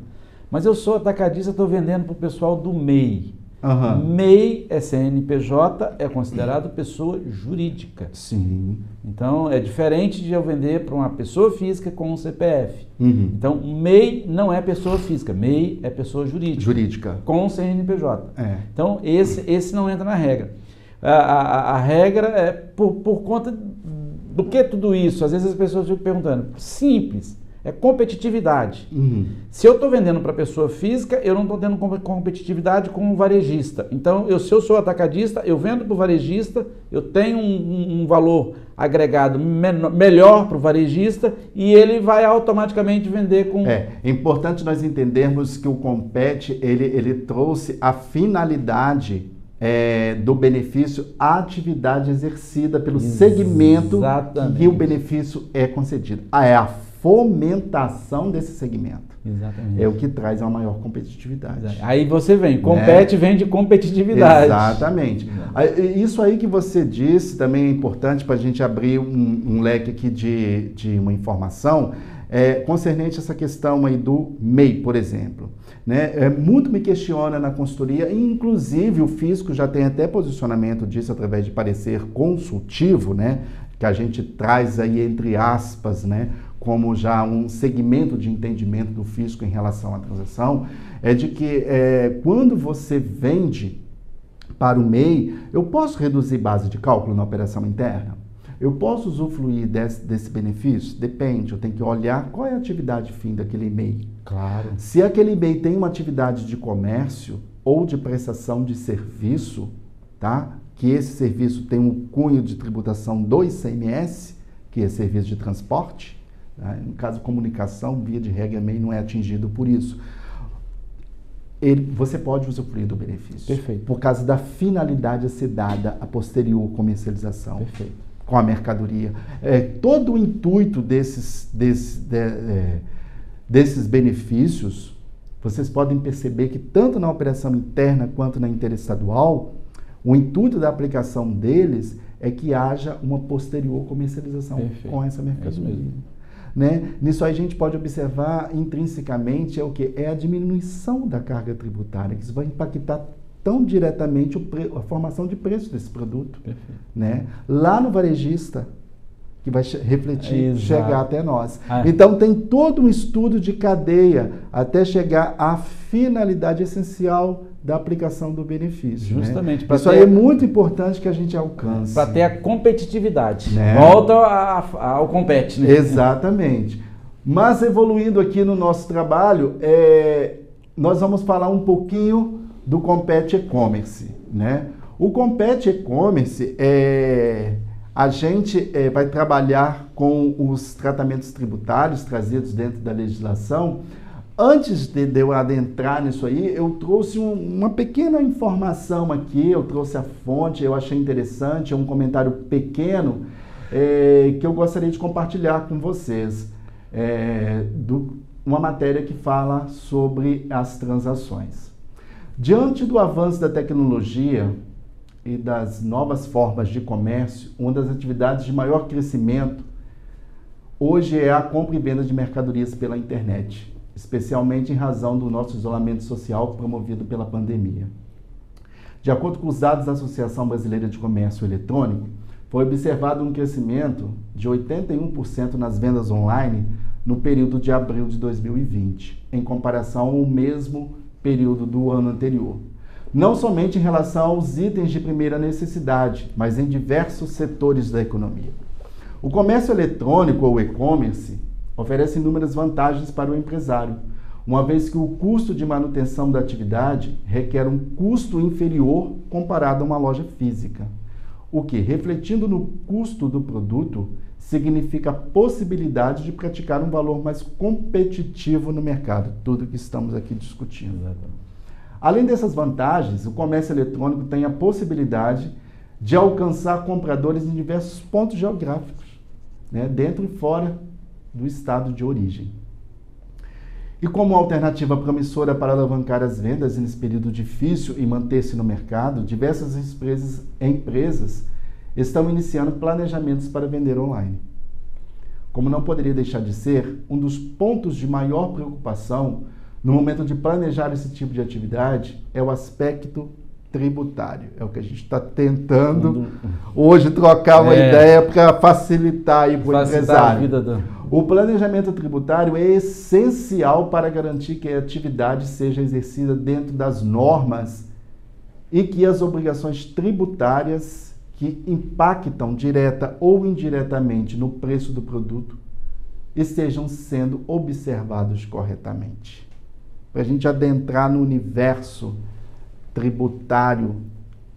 S1: mas eu sou atacadista, estou vendendo para o pessoal do MEI. MEI é CNPJ, é considerado pessoa jurídica.
S2: Sim.
S1: Então, é diferente de eu vender para uma pessoa física com um CPF. Então, MEI não é pessoa física, MEI é pessoa jurídica. Com CNPJ. Então, esse não entra na regra. A regra é por conta do que tudo isso? Às vezes as pessoas ficam perguntando. Simples. É competitividade. Se eu estou vendendo para pessoa física, eu não estou tendo competitividade com o varejista. Então, se eu sou atacadista, eu vendo para o varejista, eu tenho um valor agregado melhor para o varejista e ele vai automaticamente vender com...
S2: É importante nós entendermos que o Compete, ele trouxe a finalidade do benefício à atividade exercida pelo segmento que o benefício é concedido. É a fomentação desse segmento.
S1: Exatamente.
S2: É o que traz uma maior competitividade.
S1: Aí você vende competitividade.
S2: Exatamente. Isso aí que você disse também é importante para a gente abrir um leque aqui de uma informação concernente a essa questão aí do MEI, por exemplo. Muito me questiona na consultoria, e inclusive o fisco já tem até posicionamento disso através de parecer consultivo, que a gente traz aí entre aspas, como já um segmento de entendimento do fisco em relação à transação, é de que quando você vende para o MEI, eu posso reduzir base de cálculo na operação interna? Eu posso usufruir desse benefício? Depende, eu tenho que olhar qual é a atividade fim daquele MEI.
S1: Claro.
S2: Se aquele MEI tem uma atividade de comércio ou de prestação de serviço, tá? Que esse serviço tem um cunho de tributação do ICMS, que é serviço de transporte, no caso, comunicação, via de regra, MEI não é atingido por isso. Você pode usufruir do benefício.
S1: Perfeito.
S2: Por causa da finalidade a ser dada a posterior comercialização.
S1: Perfeito.
S2: Com a mercadoria. Todo o intuito desses benefícios, vocês podem perceber que tanto na operação interna quanto na interestadual, o intuito da aplicação deles é que haja uma posterior comercialização com essa mercadoria. Nisso aí a gente pode observar intrinsecamente o que? É a diminuição da carga tributária, que isso vai impactar tão diretamente a formação de preço desse produto. Lá no varejista, que vai refletir, chegar até nós.
S1: É.
S2: Então tem todo um estudo de cadeia até chegar à finalidade essencial da aplicação do benefício.
S1: Justamente.
S2: Né? Isso aí é muito importante que a gente alcance.
S1: Para ter a competitividade.
S2: Né?
S1: Volta ao compete. Né?
S2: Exatamente. Mas evoluindo aqui no nosso trabalho, nós vamos falar um pouquinho do Compete E-Commerce. Né? O Compete E-Commerce a gente vai trabalhar com os tratamentos tributários trazidos dentro da legislação. Antes de eu adentrar nisso aí, eu trouxe uma pequena informação aqui, eu trouxe a fonte, eu achei interessante, é um comentário pequeno que eu gostaria de compartilhar com vocês. Uma matéria que fala sobre as transações. Diante do avanço da tecnologia e das novas formas de comércio, uma das atividades de maior crescimento hoje é a compra e venda de mercadorias pela internet, especialmente em razão do nosso isolamento social promovido pela pandemia. De acordo com os dados da Associação Brasileira de Comércio Eletrônico, foi observado um crescimento de 81% nas vendas online no período de abril de 2020, em comparação ao mesmo período do ano anterior. Não somente em relação aos itens de primeira necessidade, mas em diversos setores da economia. O comércio eletrônico ou e-commerce oferece inúmeras vantagens para o empresário, uma vez que o custo de manutenção da atividade requer um custo inferior comparado a uma loja física, o que, refletindo no custo do produto, significa a possibilidade de praticar um valor mais competitivo no mercado, tudo que estamos aqui discutindo. Além dessas vantagens, o comércio eletrônico tem a possibilidade de alcançar compradores em diversos pontos geográficos, né, dentro e fora do estado de origem. E como alternativa promissora para alavancar as vendas nesse período difícil e manter-se no mercado, diversas empresas estão iniciando planejamentos para vender online. Como não poderia deixar de ser, um dos pontos de maior preocupação no momento de planejar esse tipo de atividade é o aspecto tributário. É o que a gente está tentando hoje trocar uma ideia para facilitar aí para o empresário.
S1: A vida
S2: O planejamento tributário é essencial para garantir que a atividade seja exercida dentro das normas e que as obrigações tributárias que impactam direta ou indiretamente no preço do produto estejam sendo observados corretamente. Para a gente adentrar no universo tributário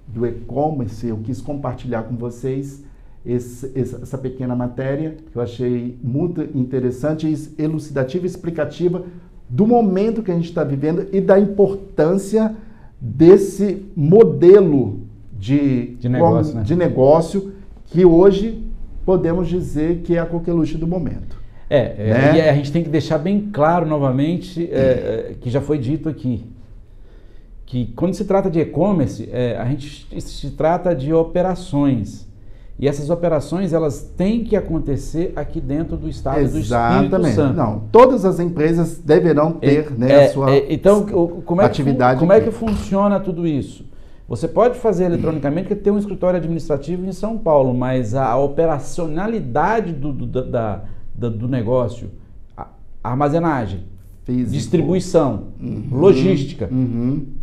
S2: do e-commerce, eu quis compartilhar com vocês essa pequena matéria, que eu achei muito interessante, elucidativa e explicativa do momento que a gente está vivendo e da importância desse modelo de negócio que hoje podemos dizer que é a coqueluche do momento.
S1: E a gente tem que deixar bem claro novamente, que já foi dito aqui, que quando se trata de e-commerce, a gente se trata de operações. E essas operações, elas têm que acontecer aqui dentro do Estado do Espírito Santo.
S2: Não, todas as empresas deverão ter a sua atividade.
S1: Como é que funciona tudo isso? Você pode fazer eletronicamente, porque tem um escritório administrativo em São Paulo, mas a operacionalidade do negócio, a armazenagem, físico, distribuição, logística,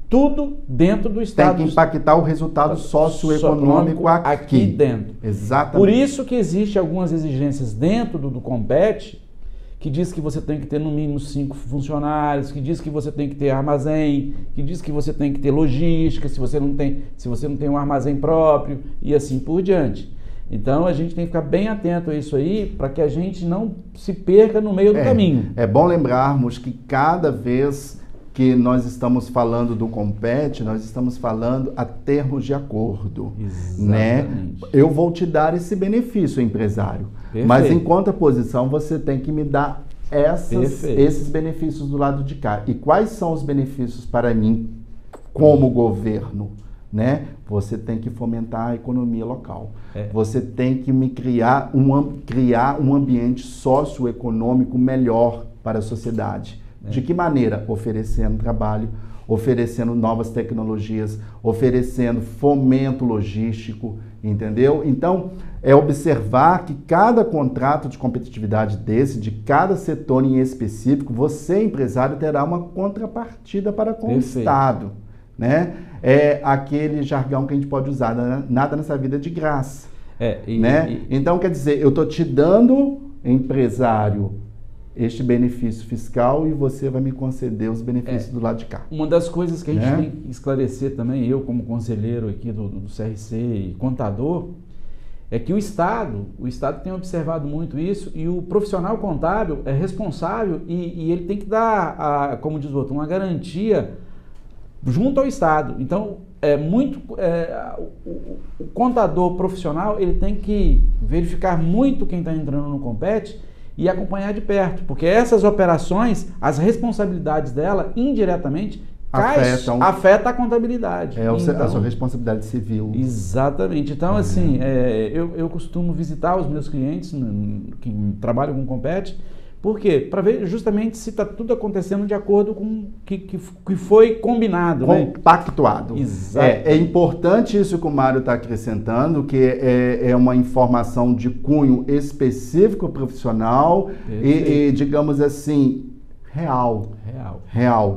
S1: tudo dentro do Estado.
S2: Tem que impactar o resultado socioeconômico aqui
S1: dentro.
S2: Exatamente.
S1: Por isso que existem algumas exigências dentro do Compete, que diz que você tem que ter no mínimo 5 funcionários, que diz que você tem que ter armazém, que diz que você tem que ter logística, se você não tem um armazém próprio, e assim por diante. Então a gente tem que ficar bem atento a isso aí, para que a gente não se perca no meio do caminho. É
S2: bom lembrarmos que cada vez que nós estamos falando do Compete, nós estamos falando a termos de acordo.
S1: Exatamente.
S2: Né? Eu vou te dar esse benefício, empresário.
S1: Perfeito.
S2: Mas em contraposição, você tem que me dar esses benefícios do lado de cá. E quais são os benefícios para mim, como governo? Né? Você tem que fomentar a economia local. Você tem que criar um ambiente socioeconômico melhor para a sociedade. De que maneira? Oferecendo trabalho, oferecendo novas tecnologias, oferecendo fomento logístico, entendeu? Então, é observar que cada contrato de competitividade desse, de cada setor em específico, você, empresário, terá uma contrapartida para com o Estado, né? É aquele jargão que a gente pode usar, nada nessa vida é de graça, né? Então, quer dizer, eu estou te dando, empresário, este benefício fiscal e você vai me conceder os benefícios do lado de cá.
S1: Uma das coisas que a gente tem que esclarecer também, eu como conselheiro aqui do CRC e contador, é que o Estado tem observado muito isso e o profissional contábil é responsável e ele tem que dar, como diz o outro, uma garantia junto ao Estado. Então, o contador profissional ele tem que verificar muito quem está entrando no Compete e acompanhar de perto, porque essas operações, as responsabilidades dela, indiretamente, afeta a contabilidade.
S2: A sua responsabilidade civil.
S1: Exatamente. Então, assim, eu costumo visitar os meus clientes que trabalham com Compete. Por quê? Para ver justamente se está tudo acontecendo de acordo com o que foi combinado.
S2: Compactuado.
S1: Exato.
S2: É importante isso que o Mário está acrescentando, que é uma informação de cunho específico profissional e, digamos assim, real,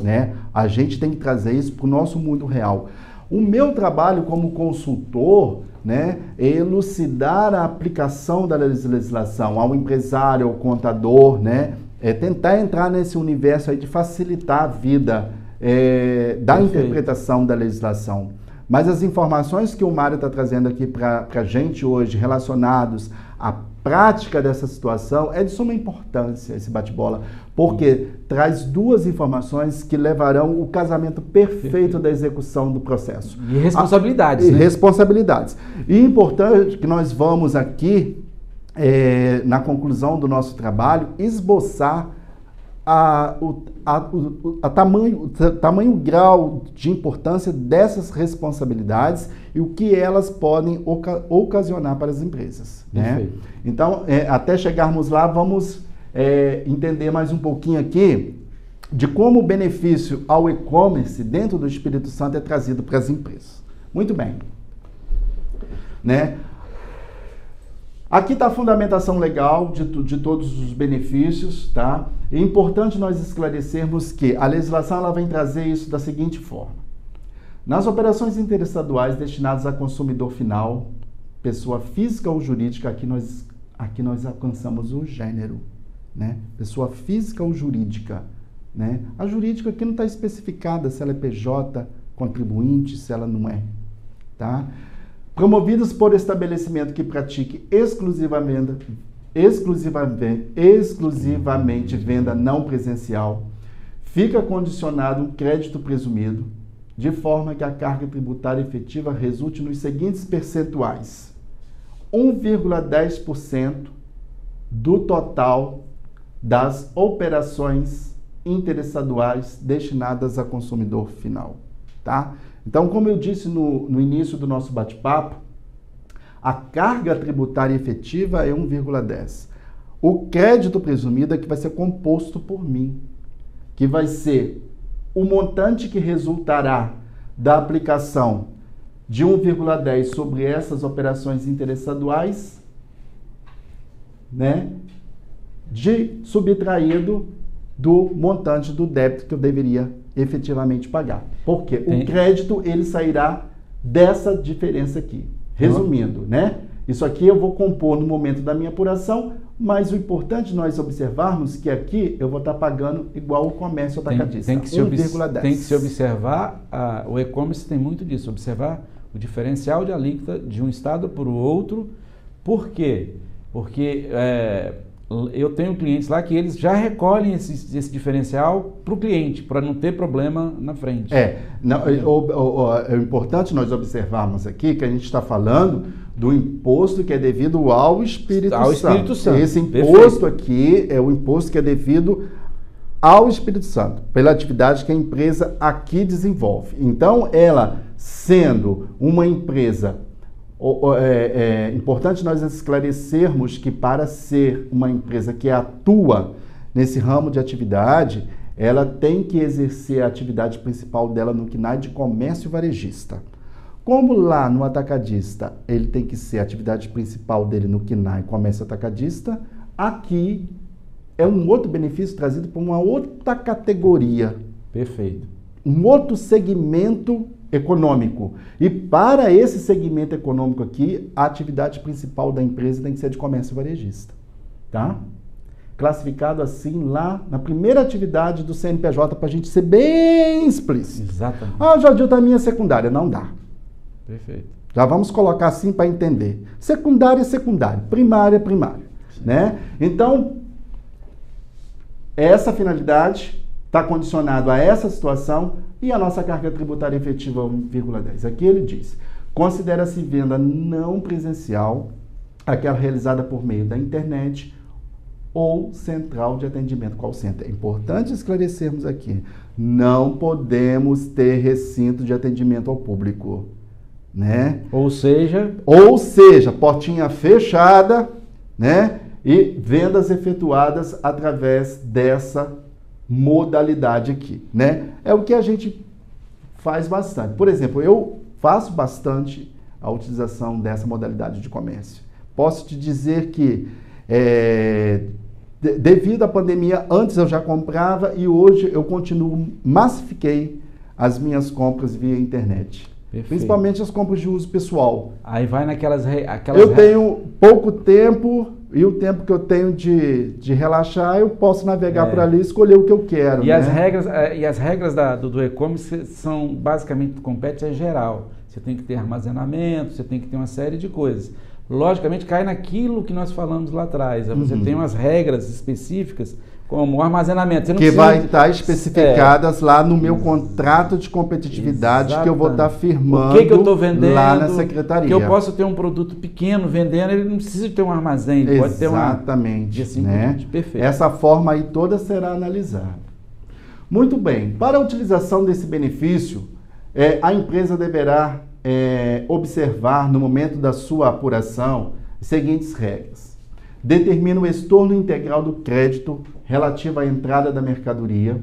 S2: né? A gente tem que trazer isso para o nosso mundo real. O meu trabalho como consultor, né, é elucidar a aplicação da legislação ao empresário, ao contador, né, é tentar entrar nesse universo aí de facilitar a vida da interpretação da legislação. Mas as informações que o Mário está trazendo aqui para a gente hoje, relacionados à prática dessa situação, é de suma importância esse bate-bola, porque traz duas informações que levarão o casamento perfeito da execução do processo.
S1: E responsabilidades.
S2: Responsabilidades. E importante que nós vamos aqui, na conclusão do nosso trabalho, esboçar tamanho grau de importância dessas responsabilidades e o que elas podem ocasionar para as empresas. Né? Então, até chegarmos lá, vamos entender mais um pouquinho aqui de como o benefício ao e-commerce dentro do Espírito Santo é trazido para as empresas. Muito bem. Né? Aqui está a fundamentação legal de todos os benefícios, tá? É importante nós esclarecermos que a legislação ela vem trazer isso da seguinte forma. Nas operações interestaduais destinadas a consumidor final, pessoa física ou jurídica, aqui nós alcançamos o gênero, né? Pessoa física ou jurídica, né? A jurídica aqui não está especificada se ela é PJ, contribuinte, se ela não é, tá? Promovidos por estabelecimento que pratique exclusivamente venda não presencial, fica condicionado um crédito presumido, de forma que a carga tributária efetiva resulte nos seguintes percentuais: 1,10% do total das operações interestaduais destinadas a consumidor final, tá? Então, como eu disse no início do nosso bate-papo, a carga tributária efetiva é 1,10. O crédito presumido é que vai ser composto por mim, que vai ser o montante que resultará da aplicação de 1,10 sobre essas operações interestaduais, né, subtraído do montante do débito que eu deveria efetivamente pagar. Porque o crédito, ele sairá dessa diferença aqui. Resumindo, né? Isso aqui eu vou compor no momento da minha apuração, mas o importante nós observarmos que aqui eu vou estar pagando igual o comércio atacadista, 1,10.
S1: Tem que se observar, o e-commerce tem muito disso, observar o diferencial de alíquota de um estado para o outro. Por quê? Porque eu tenho clientes lá que eles já recolhem esse diferencial para o cliente, para não ter problema na frente. É
S2: importante nós observarmos aqui que a gente está falando do imposto que é devido ao Espírito Santo. Esse imposto aqui é o imposto que é devido ao Espírito Santo, pela atividade que a empresa aqui desenvolve. Então, ela sendo uma empresa... É importante nós esclarecermos que para ser uma empresa que atua nesse ramo de atividade, ela tem que exercer a atividade principal dela no CNAE de comércio varejista. Como lá no atacadista ele tem que ser a atividade principal dele no CNAE comércio atacadista, aqui é um outro benefício trazido por uma outra categoria.
S1: Perfeito.
S2: Um outro segmento econômico. E para esse segmento econômico aqui, a atividade principal da empresa tem que ser de comércio varejista. Tá? Classificado assim lá na primeira atividade do CNPJ, para a gente ser bem explícito.
S1: Exatamente.
S2: Ah, Jodil, da minha secundária. Não dá.
S1: Perfeito.
S2: Já vamos colocar assim para entender. Secundária é secundária, primária é primária. Né? Então, essa finalidade está condicionado a essa situação e a nossa carga tributária efetiva 1,10. Aqui ele diz, considera-se venda não presencial aquela realizada por meio da internet ou central de atendimento call center. É importante esclarecermos aqui, não podemos ter recinto de atendimento ao público, né?
S1: Ou seja,
S2: portinha fechada, né? E vendas efetuadas através dessa modalidade aqui, né? É o que a gente faz bastante. Por exemplo, eu faço bastante a utilização dessa modalidade de comércio. Posso te dizer que devido à pandemia, antes eu já comprava e hoje eu massifiquei as minhas compras via internet. Perfeito. Principalmente as compras de uso pessoal.
S1: Aí vai naquelas...
S2: Eu tenho pouco tempo e o tempo que eu tenho de relaxar, eu posso navegar por ali e escolher o que eu quero.
S1: E as regras do e-commerce são, basicamente, compete geral. Você tem que ter armazenamento, você tem que ter uma série de coisas. Logicamente, cai naquilo que nós falamos lá atrás. Você tem umas regras específicas, como o armazenamento. Você não
S2: que vai estar especificadas lá no meu contrato de competitividade. Exatamente. Que eu vou estar firmando
S1: o que eu estou vendendo,
S2: lá na secretaria.
S1: Que eu posso ter um produto pequeno vendendo, ele não precisa ter um armazém, ele pode ter uma...
S2: Exatamente.
S1: Assim,
S2: né?
S1: Perfeito.
S2: Essa forma aí toda será analisada. Muito bem. Para a utilização desse benefício, a empresa deverá observar no momento da sua apuração as seguintes regras. Determina o estorno integral do crédito relativo à entrada da mercadoria,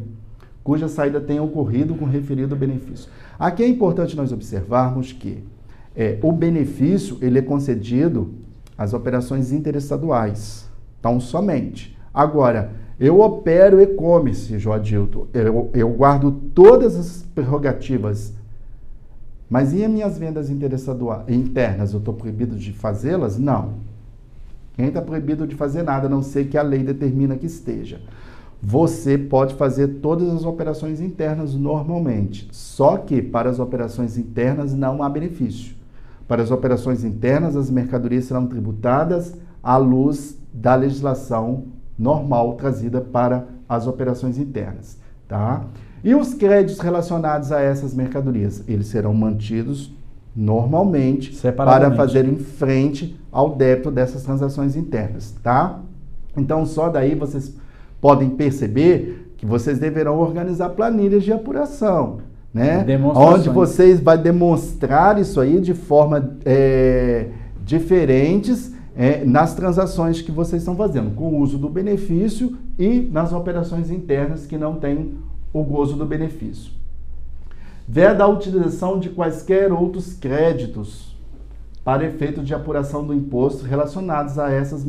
S2: cuja saída tenha ocorrido com o referido benefício. Aqui é importante nós observarmos que o benefício ele é concedido às operações interestaduais, então somente. Agora, eu opero e-commerce, Joadilton, eu guardo todas as prerrogativas, mas e as minhas vendas internas, eu estou proibido de fazê-las? Não. Quem está proibido de fazer nada, a não ser que a lei determina que esteja. Você pode fazer todas as operações internas normalmente, só que para as operações internas não há benefício. Para as operações internas, as mercadorias serão tributadas à luz da legislação normal trazida para as operações internas, tá? E os créditos relacionados a essas mercadorias, eles serão mantidos normalmente para fazerem frente ao débito dessas transações internas, tá? Então, só daí vocês podem perceber que vocês deverão organizar planilhas de apuração, né? Onde vocês vão demonstrar isso aí de forma diferentes nas transações que vocês estão fazendo, com o uso do benefício e nas operações internas que não têm o gozo do benefício. Veda a utilização de quaisquer outros créditos para efeito de apuração do imposto relacionados a essas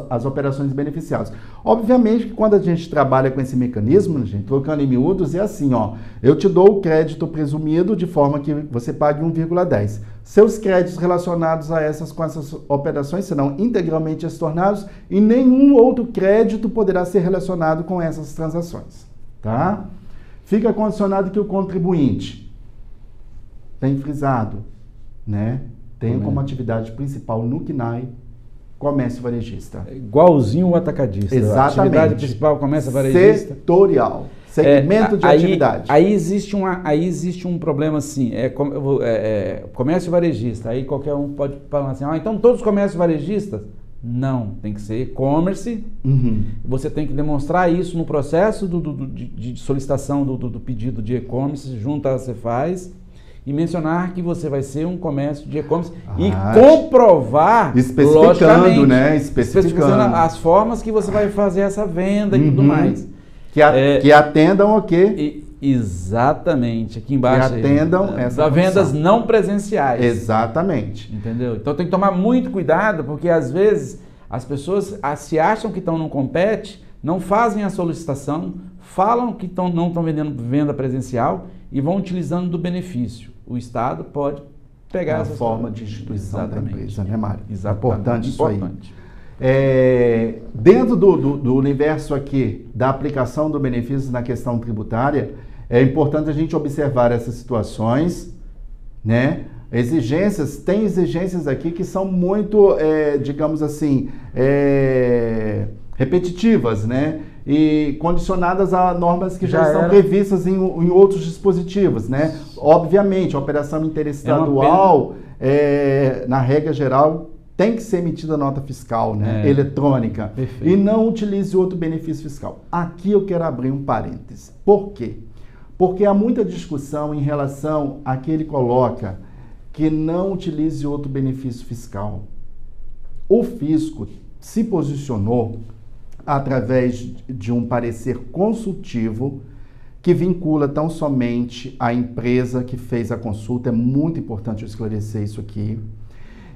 S2: as operações beneficiadas. Obviamente que quando a gente trabalha com esse mecanismo, gente, trocando em miúdos, é assim, ó, eu te dou o crédito presumido de forma que você pague 1,10. Seus créditos relacionados a com essas operações serão integralmente estornados e nenhum outro crédito poderá ser relacionado com essas transações, tá? Fica condicionado que o contribuinte tem frisado, né? Tem como atividade principal no CNAE comércio varejista.
S1: Igualzinho o atacadista.
S2: Exatamente.
S1: A atividade principal comércio varejista.
S2: Setorial. Segmento de atividade.
S1: Aí existe um problema assim, comércio varejista. Aí qualquer um pode falar assim, então todos os comércios varejistas? Não, tem que ser e-commerce. Você tem que demonstrar isso no processo de solicitação do pedido de e-commerce junto à Cefaz e mencionar que você vai ser um comércio de e-commerce e comprovar,
S2: especificando, né? Especificando
S1: as formas que você vai fazer essa venda e tudo mais.
S2: Que atendam o quê?
S1: Exatamente, aqui embaixo.
S2: Que atendam essa
S1: vendas não presenciais.
S2: Exatamente.
S1: Entendeu? Então tem que tomar muito cuidado, porque às vezes as pessoas se acham que estão no Compete, não fazem a solicitação, falam que não estão vendendo venda presencial e vão utilizando do benefício. O Estado pode pegar essa
S2: forma de instituição da empresa, né, Mário?
S1: Exatamente.
S2: Importante isso aí. Dentro do universo aqui da aplicação do benefício na questão tributária, é importante a gente observar essas situações, né? Tem exigências aqui que são muito, digamos assim, repetitivas, né? E condicionadas a normas que já são previstas em outros dispositivos, né? Obviamente, a operação interestadual, na regra geral, tem que ser emitida nota fiscal, né? Eletrônica.
S1: Perfeito.
S2: E não utilize outro benefício fiscal. Aqui eu quero abrir um parêntese. Por quê? Porque há muita discussão em relação a que ele coloca que não utilize outro benefício fiscal. O fisco se posicionou através de um parecer consultivo que vincula tão somente a empresa que fez a consulta, é muito importante eu esclarecer isso aqui,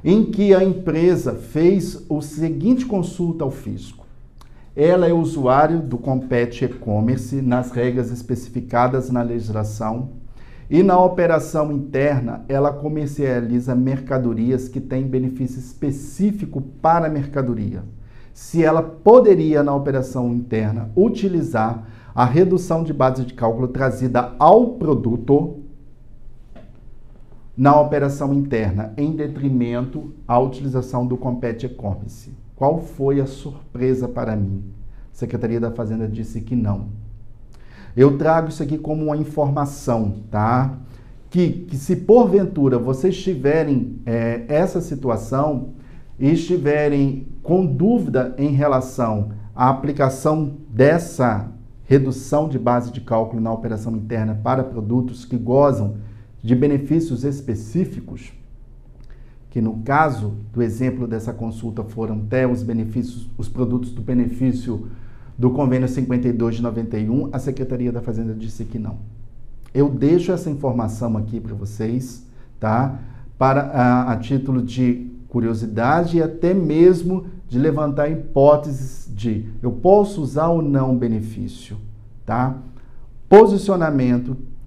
S2: em que a empresa fez o seguinte consulta ao fisco. Ela é usuário do Compete E-Commerce nas regras especificadas na legislação e na operação interna ela comercializa mercadorias que têm benefício específico para a mercadoria. Se ela poderia, na operação interna, utilizar a redução de base de cálculo trazida ao produto na operação interna, em detrimento à utilização do Compete E-Commerce. Qual foi a surpresa para mim? A Secretaria da Fazenda disse que não. Eu trago isso aqui como uma informação, tá? Que se porventura vocês tiverem essa situação e estiverem com dúvida em relação à aplicação dessa redução de base de cálculo na operação interna para produtos que gozam de benefícios específicos, que no caso do exemplo dessa consulta foram até os produtos do benefício do convênio 52 de 91, a Secretaria da Fazenda disse que não. Eu deixo essa informação aqui para vocês, tá? A título de curiosidade e até mesmo de levantar hipóteses de eu posso usar ou não benefício, tá?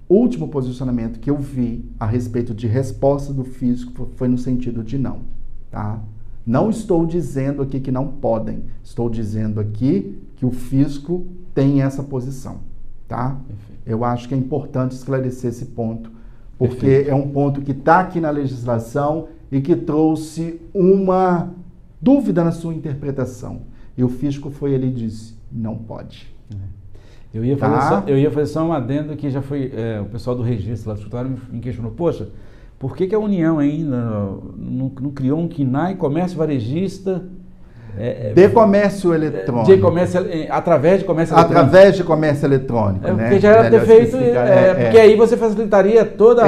S2: Último posicionamento que eu vi a respeito de resposta do fisco foi no sentido de não, tá? Não estou dizendo aqui que não podem, estou dizendo aqui que o fisco tem essa posição, tá? Perfeito. Eu acho que é importante esclarecer esse ponto, porque Perfeito. É um ponto que está aqui na legislação e que trouxe uma dúvida na sua interpretação. E o fisco ele disse, não pode.
S1: Eu ia fazer só um adendo que já foi, o pessoal do registro lá do escritório me questionou, poxa, por que a União ainda não criou um KNAI comércio varejista
S2: de comércio eletrônico?
S1: Através de comércio eletrônico.
S2: Através de comércio eletrônico, né?
S1: Porque já era ter feito, porque aí você facilitaria toda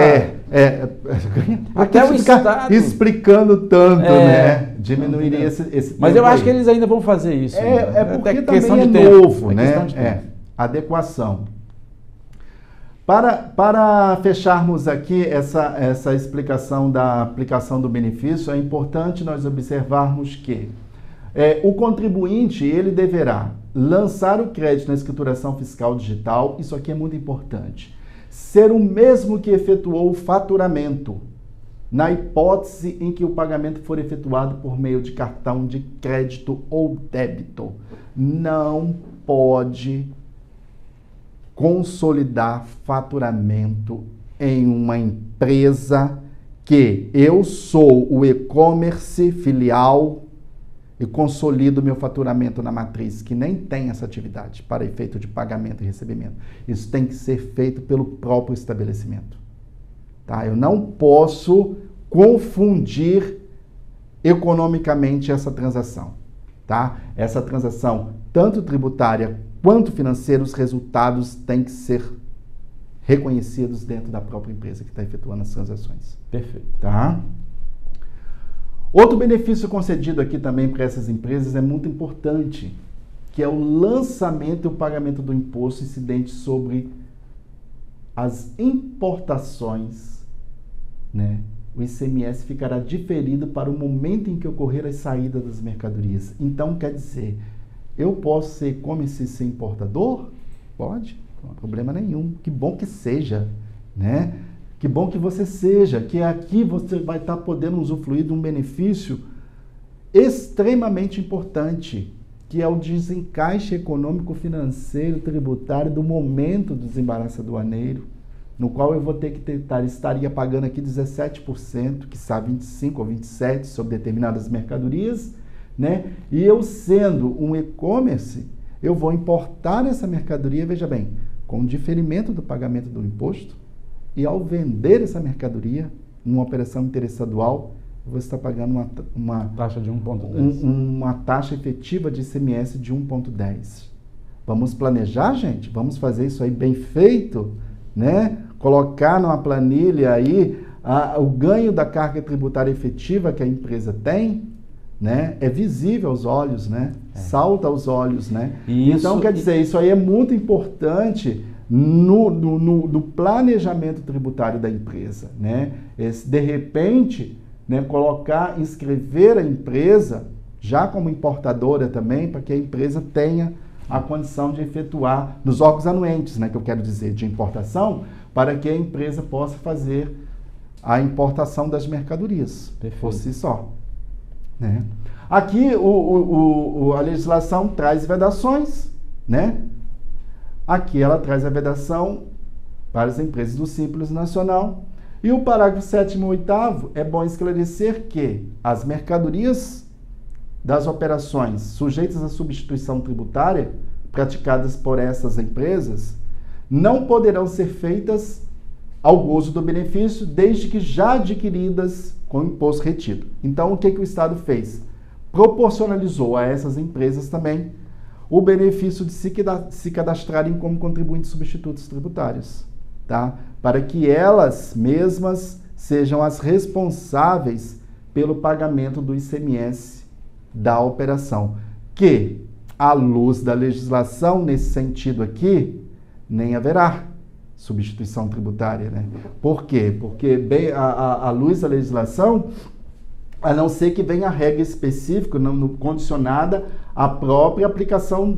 S2: até o Estado. Explicando tanto, né? Diminuiria esse
S1: Mas eu acho que eles ainda vão fazer isso.
S2: Porque também é novo, né? Adequação. Para fecharmos aqui essa explicação da aplicação do benefício, é importante nós observarmos que o contribuinte ele deverá lançar o crédito na escrituração fiscal digital, isso aqui é muito importante, ser o mesmo que efetuou o faturamento, na hipótese em que o pagamento for efetuado por meio de cartão de crédito ou débito. Não pode consolidar faturamento em uma empresa que eu sou o e-commerce filial e consolido meu faturamento na matriz, que nem tem essa atividade para efeito de pagamento e recebimento. Isso tem que ser feito pelo próprio estabelecimento. Tá? Eu não posso confundir economicamente essa transação. Tá? Essa transação, tanto tributária quanto financeira, os resultados têm que ser reconhecidos dentro da própria empresa que está efetuando as transações.
S1: Perfeito.
S2: Tá? Outro benefício concedido aqui também para essas empresas é muito importante, que é o lançamento e o pagamento do imposto incidente sobre as importações, né? O ICMS ficará diferido para o momento em que ocorrer a saída das mercadorias. Então, quer dizer, eu posso ser e-commerce e ser importador? Pode, não há problema nenhum. Que bom que seja, né? Que bom que você seja, que aqui você vai estar podendo usufruir de um benefício extremamente importante, que é o desencaixe econômico, financeiro, tributário do momento do desembaraço aduaneiro, no qual eu vou ter que estaria pagando aqui 17%, que sabe 25% ou 27% sobre determinadas mercadorias, né? E eu sendo um e-commerce, eu vou importar essa mercadoria, veja bem, com diferimento do pagamento do imposto, e ao vender essa mercadoria, numa operação interestadual, você está pagando uma
S1: taxa de 1,10.
S2: Uma taxa efetiva de ICMS de 1,10. Vamos planejar, gente? Vamos fazer isso aí bem feito, né? Colocar numa planilha aí o ganho da carga tributária efetiva que a empresa tem, né? É visível aos olhos, né? Salta aos olhos, né? Então, quer dizer, isso aí é muito importante no planejamento tributário da empresa, né? De repente, né, inscrever a empresa já como importadora também, para que a empresa tenha a condição de efetuar nos órgãos anuentes, né, que eu quero dizer, de importação, para que a empresa possa fazer a importação das mercadorias, por si só, né? Aqui a legislação traz vedações, né? Aqui ela traz a vedação para as empresas do Simples Nacional. E o parágrafo 7º e 8º é bom esclarecer que as mercadorias das operações sujeitas à substituição tributária praticadas por essas empresas não poderão ser feitas ao gozo do benefício desde que já adquiridas com imposto retido. Então, o que o Estado fez? Proporcionalizou a essas empresas também o benefício de se cadastrarem como contribuintes substitutos tributários, tá? Para que elas mesmas sejam as responsáveis pelo pagamento do ICMS da operação, que, à luz da legislação, nesse sentido aqui, nem haverá substituição tributária, né? Por quê? Porque, bem, à luz da legislação, a não ser que venha a regra específica, condicionada à própria aplicação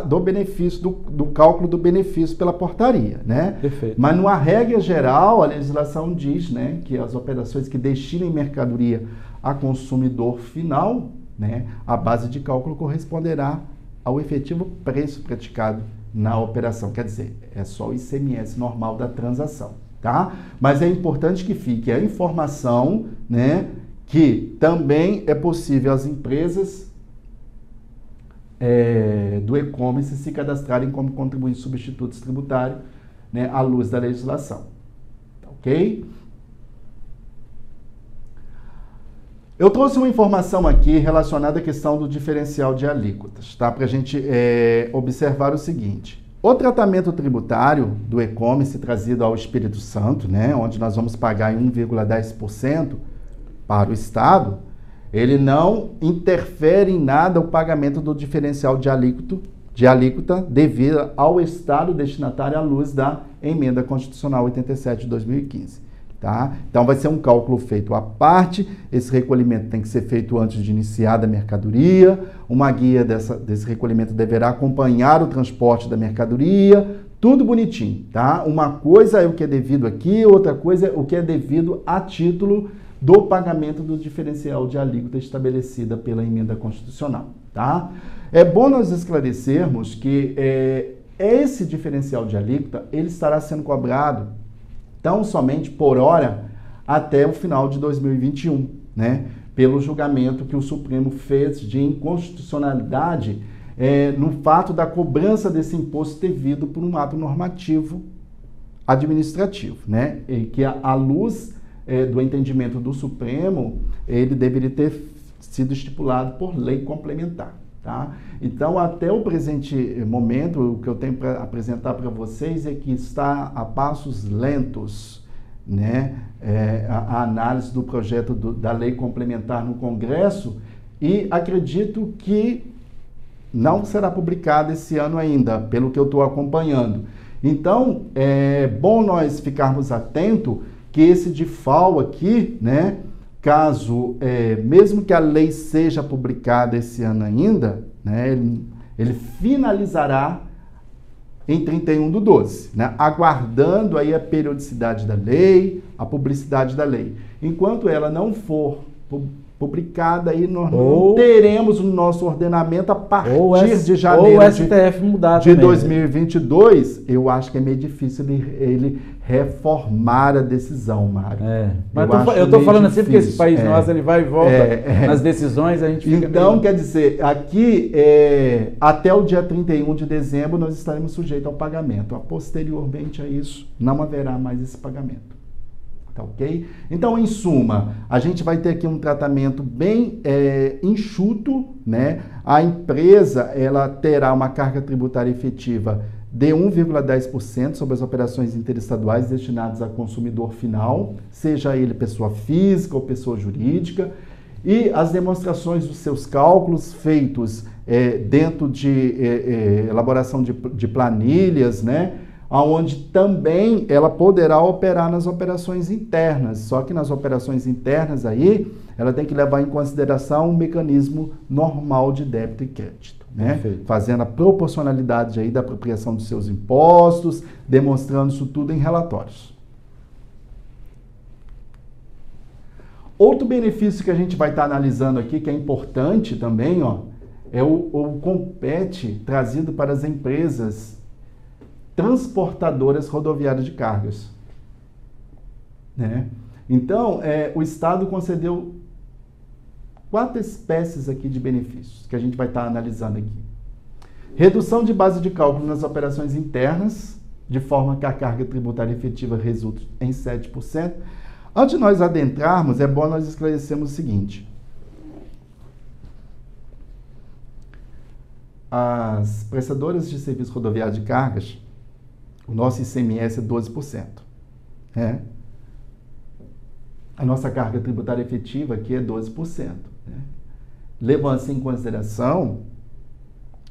S2: do benefício, do cálculo do benefício pela portaria, né?
S1: Perfeito.
S2: Mas numa regra geral, a legislação diz, né, que as operações que destinem mercadoria a consumidor final, né, a base de cálculo corresponderá ao efetivo preço praticado na operação. Quer dizer, é só o ICMS normal da transação, tá? Mas é importante que fique a informação, né, que também é possível as empresas do e-commerce se cadastrarem como contribuintes substitutos tributários, né, à luz da legislação. Ok? Eu trouxe uma informação aqui relacionada à questão do diferencial de alíquotas, tá? Para a gente observar o seguinte. O tratamento tributário do e-commerce trazido ao Espírito Santo, né, onde nós vamos pagar em 1,10%, para o Estado, ele não interfere em nada o pagamento do diferencial de alíquota devido ao Estado destinatário à luz da Emenda Constitucional 87 de 2015. Tá? Então, vai ser um cálculo feito à parte, esse recolhimento tem que ser feito antes de iniciar a mercadoria, uma guia desse recolhimento deverá acompanhar o transporte da mercadoria, tudo bonitinho. Tá? Uma coisa é o que é devido aqui, outra coisa é o que é devido a título do pagamento do diferencial de alíquota estabelecida pela Emenda Constitucional, tá? É bom nós esclarecermos que esse diferencial de alíquota, ele estará sendo cobrado tão somente por hora até o final de 2021, né? Pelo julgamento que o Supremo fez de inconstitucionalidade no fato da cobrança desse imposto devido por um ato normativo administrativo, né? E que à luz do entendimento do Supremo, ele deveria ter sido estipulado por lei complementar, tá? Então, até o presente momento, o que eu tenho para apresentar para vocês é que está a passos lentos, né, a análise do projeto da lei complementar no Congresso, e acredito que não será publicada esse ano ainda, pelo que eu estou acompanhando. Então, é bom nós ficarmos atentos que esse DIFAL aqui, né, caso, mesmo que a lei seja publicada esse ano ainda, né, ele finalizará em 31/12, né, aguardando aí a periodicidade da lei, a publicidade da lei. Enquanto ela não for publicada, aí nós não teremos o nosso ordenamento a partir de janeiro
S3: ou o STF mudar
S2: de
S3: também,
S2: 2022, eu acho que é meio difícil ele reformar a decisão, Mário.
S3: Mas eu estou falando assim porque esse país nosso ele vai e volta nas decisões, a gente fica
S2: Então, quer dizer, aqui até o dia 31 de dezembro nós estaremos sujeitos ao pagamento. Posteriormente a isso, não haverá mais esse pagamento. Tá ok? Então, em suma, a gente vai ter aqui um tratamento bem enxuto, né? A empresa, ela terá uma carga tributária efetiva de 1,10% sobre as operações interestaduais destinadas a consumidor final, seja ele pessoa física ou pessoa jurídica, e as demonstrações dos seus cálculos feitos dentro de elaboração de planilhas, né? Onde também ela poderá operar nas operações internas, só que nas operações internas aí, ela tem que levar em consideração um mecanismo normal de débito e crédito, né? Fazendo a proporcionalidade aí da apropriação dos seus impostos, demonstrando isso tudo em relatórios. Outro benefício que a gente vai estar analisando aqui, que é importante também, ó, é o COMPET trazido para as empresas transportadoras rodoviárias de cargas, né? Então, o Estado concedeu 4 espécies aqui de benefícios que a gente vai estar analisando aqui. Redução de base de cálculo nas operações internas, de forma que a carga tributária efetiva resulte em 7%. Antes de nós adentrarmos, é bom nós esclarecermos o seguinte. As prestadoras de serviço rodoviário de cargas, o nosso ICMS é 12%. Né? A nossa carga tributária efetiva aqui é 12%. Né? Levando-se em consideração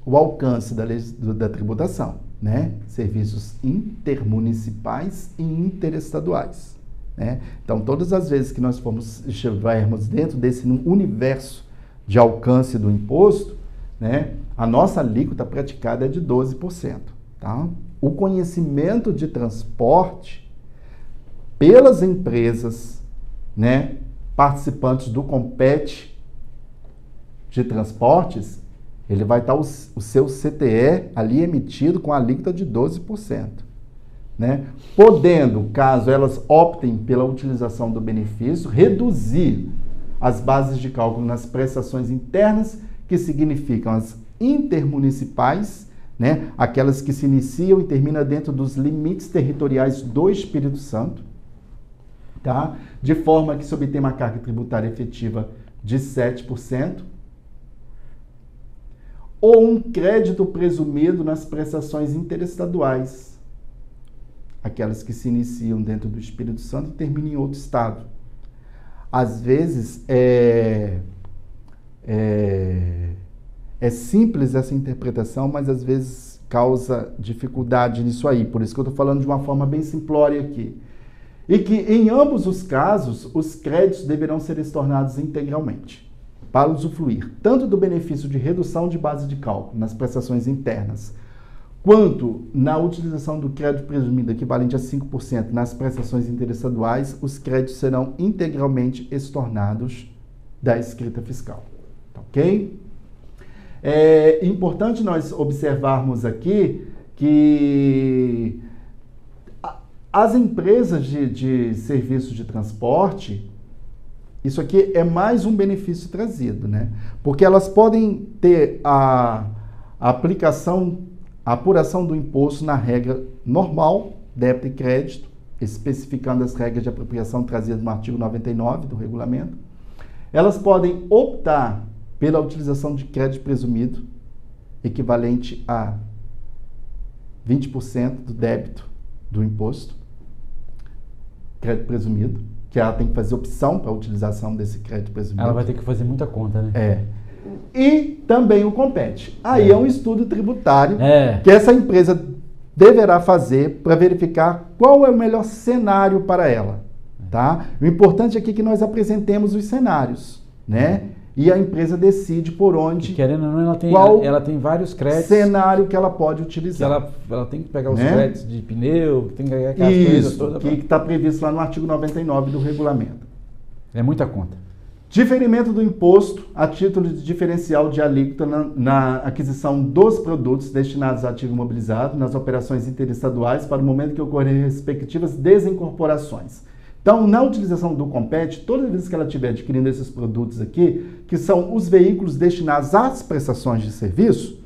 S2: o alcance da tributação, né? Serviços intermunicipais e interestaduais. Né? Então, todas as vezes que nós estivermos dentro desse universo de alcance do imposto, né, a nossa alíquota praticada é de 12%. Tá? O conhecimento de transporte pelas empresas, né, participantes do COMPET de transportes, ele vai estar o seu CTE ali emitido com a alíquota de 12%. Né? Podendo, caso elas optem pela utilização do benefício, reduzir as bases de cálculo nas prestações internas, que significam as intermunicipais, né? Aquelas que se iniciam e terminam dentro dos limites territoriais do Espírito Santo, tá? De forma que se obtém uma carga tributária efetiva de 7%, ou um crédito presumido nas prestações interestaduais, aquelas que se iniciam dentro do Espírito Santo e terminam em outro estado. Às vezes, é simples essa interpretação, mas às vezes causa dificuldade nisso aí. Por isso que eu estou falando de uma forma bem simplória aqui. E que, em ambos os casos, os créditos deverão ser estornados integralmente para usufruir tanto do benefício de redução de base de cálculo nas prestações internas, quanto na utilização do crédito presumido equivalente a 5% nas prestações interestaduais, os créditos serão integralmente estornados da escrita fiscal. Tá ok? É importante nós observarmos aqui que as empresas de serviços de transporte, isso aqui é mais um benefício trazido, né? Porque elas podem ter a aplicação, a apuração do imposto na regra normal, débito e crédito, especificando as regras de apropriação trazidas no artigo 99 do regulamento. Elas podem optar pela utilização de crédito presumido, equivalente a 20% do débito do imposto, crédito presumido, que ela tem que fazer opção para a utilização desse crédito presumido.
S3: Ela vai ter que fazer muita conta, né?
S2: e também o Compete. Aí é um estudo tributário que essa empresa deverá fazer para verificar qual é o melhor cenário para ela. Tá? O importante aqui é que nós apresentemos os cenários, né? E a empresa decide por onde...
S3: Querendo ou não, ela tem vários créditos...
S2: cenário que ela pode utilizar.
S3: Que ela tem que pegar os créditos de pneu, tem que pegar aquelas coisas todas.
S2: Isso, que está previsto lá no artigo 99 do regulamento.
S3: É muita conta.
S2: Diferimento do imposto a título de diferencial de alíquota na aquisição dos produtos destinados a ativo imobilizado nas operações interestaduais para o momento que ocorrerem respectivas desincorporações. Então, na utilização do Compete, toda vez que ela estiver adquirindo esses produtos aqui, que são os veículos destinados às prestações de serviço,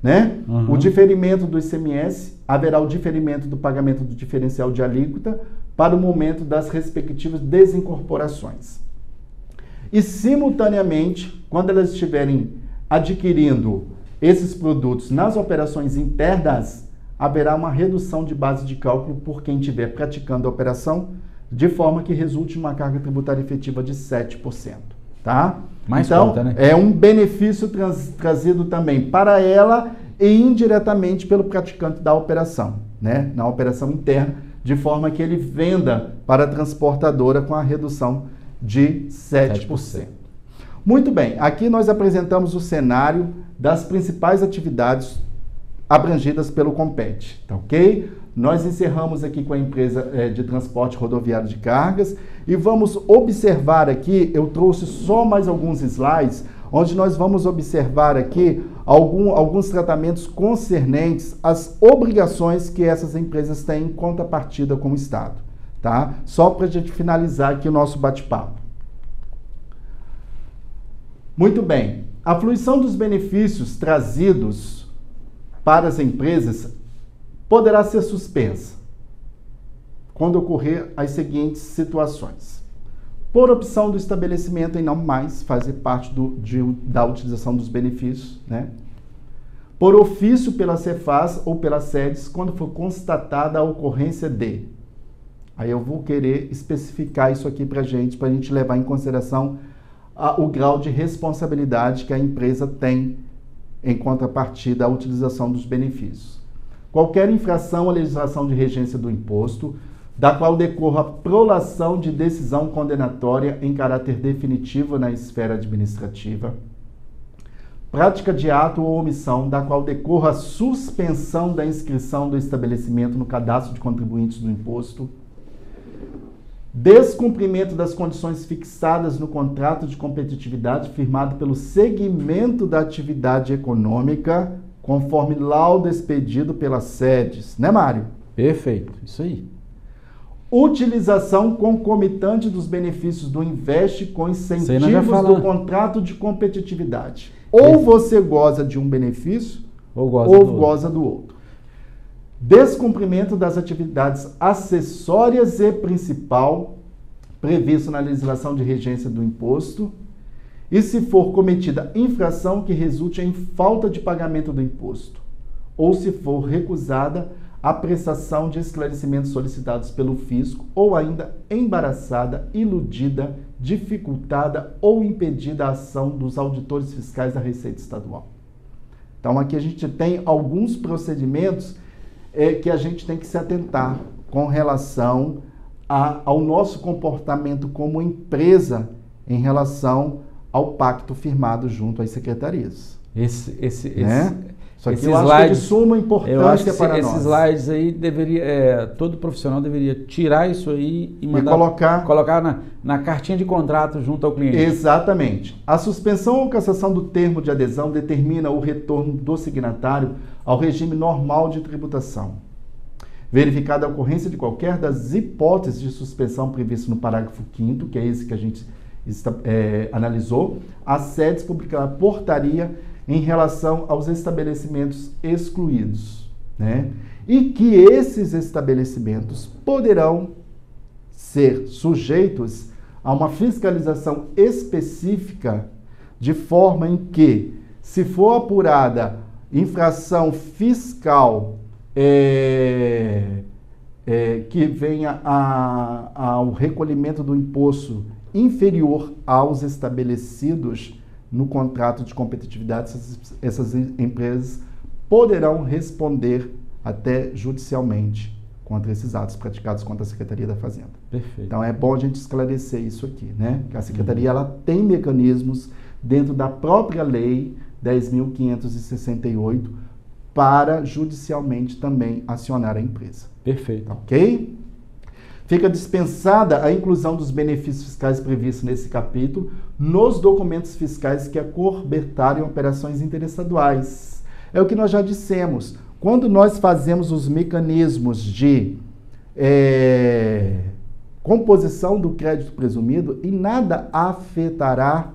S2: né? O diferimento do ICMS, haverá o diferimento do pagamento do diferencial de alíquota para o momento das respectivas desincorporações. E, simultaneamente, quando elas estiverem adquirindo esses produtos nas operações internas, haverá uma redução de base de cálculo por quem estiver praticando a operação, de forma que resulte uma carga tributária efetiva de 7%. Tá? Então, conta, né? É um benefício trazido também para ela e indiretamente pelo praticante da operação, né? Na operação interna, de forma que ele venda para a transportadora com a redução de 7%. Muito bem, aqui nós apresentamos o cenário das principais atividades abrangidas pelo Compete, tá ok? Nós encerramos aqui com a empresa de transporte rodoviário de cargas e vamos observar aqui, eu trouxe só mais alguns slides, onde nós vamos observar aqui alguns tratamentos concernentes às obrigações que essas empresas têm em contrapartida com o Estado, tá? Só para a gente finalizar aqui o nosso bate-papo. Muito bem, a fruição dos benefícios trazidos para as empresas poderá ser suspensa quando ocorrer as seguintes situações. Por opção do estabelecimento em não mais fazer parte da utilização dos benefícios, né? Por ofício pela Cefaz ou pela SEDES, quando for constatada a ocorrência de. Aí eu vou querer especificar isso aqui para a gente levar em consideração o grau de responsabilidade que a empresa tem em contrapartida à utilização dos benefícios. Qualquer infração à legislação de regência do imposto, da qual decorra prolação de decisão condenatória em caráter definitivo na esfera administrativa. Prática de ato ou omissão, da qual decorra suspensão da inscrição do estabelecimento no cadastro de contribuintes do imposto. Descumprimento das condições fixadas no contrato de competitividade firmado pelo segmento da atividade econômica, conforme laudo expedido pela SEDES. Né, Mário?
S3: Perfeito, isso aí.
S2: Utilização concomitante dos benefícios do Investe com incentivos do contrato de competitividade. Ou você goza de um benefício, ou goza do outro. Descumprimento das atividades acessórias e principal, previsto na legislação de regência do imposto, e se for cometida infração que resulte em falta de pagamento do imposto, ou se for recusada a prestação de esclarecimentos solicitados pelo fisco, ou ainda embaraçada, iludida, dificultada ou impedida a ação dos auditores fiscais da Receita Estadual. Então aqui a gente tem alguns procedimentos que a gente tem que se atentar com relação ao nosso comportamento como empresa em relação ao pacto firmado junto às secretarias. Isso aqui eu acho que é de suma importância para nós.
S3: Esses slides aí todo profissional deveria tirar isso aí e mandar colocar na cartinha de contrato junto ao cliente.
S2: Exatamente. A suspensão ou cassação do termo de adesão determina o retorno do signatário ao regime normal de tributação. Verificada a ocorrência de qualquer das hipóteses de suspensão previstas no parágrafo 5º, que é esse que a gente analisou, a SEDES publicará portaria em relação aos estabelecimentos excluídos, né? E que esses estabelecimentos poderão ser sujeitos a uma fiscalização específica, de forma em que, se for apurada infração fiscal que venha ao recolhimento do imposto inferior aos estabelecidos no contrato de competitividade, essas empresas poderão responder até judicialmente contra esses atos praticados contra a Secretaria da Fazenda.
S3: Perfeito.
S2: Então é bom a gente esclarecer isso aqui, né? Que a Secretaria ela tem mecanismos dentro da própria lei 10.568 para judicialmente também acionar a empresa.
S3: Perfeito.
S2: Ok? Fica dispensada a inclusão dos benefícios fiscais previstos nesse capítulo nos documentos fiscais que acobertarem operações interestaduais. É o que nós já dissemos. Quando nós fazemos os mecanismos de composição do crédito presumido, em nada afetará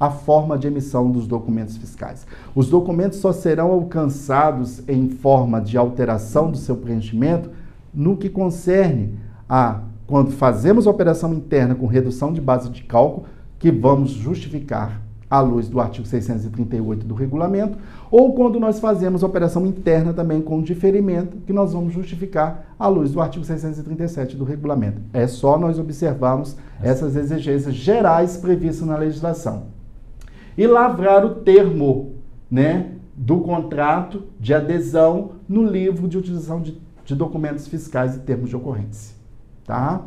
S2: a forma de emissão dos documentos fiscais. Os documentos só serão alcançados em forma de alteração do seu preenchimento no que concerne a quando fazemos operação interna com redução de base de cálculo, que vamos justificar à luz do artigo 638 do regulamento, ou quando nós fazemos operação interna também com diferimento, que nós vamos justificar à luz do artigo 637 do regulamento. É só nós observarmos essas exigências gerais previstas na legislação. E lavrar o termo, né, do contrato de adesão no livro de utilização de documentos fiscais e termos de ocorrência. Tá?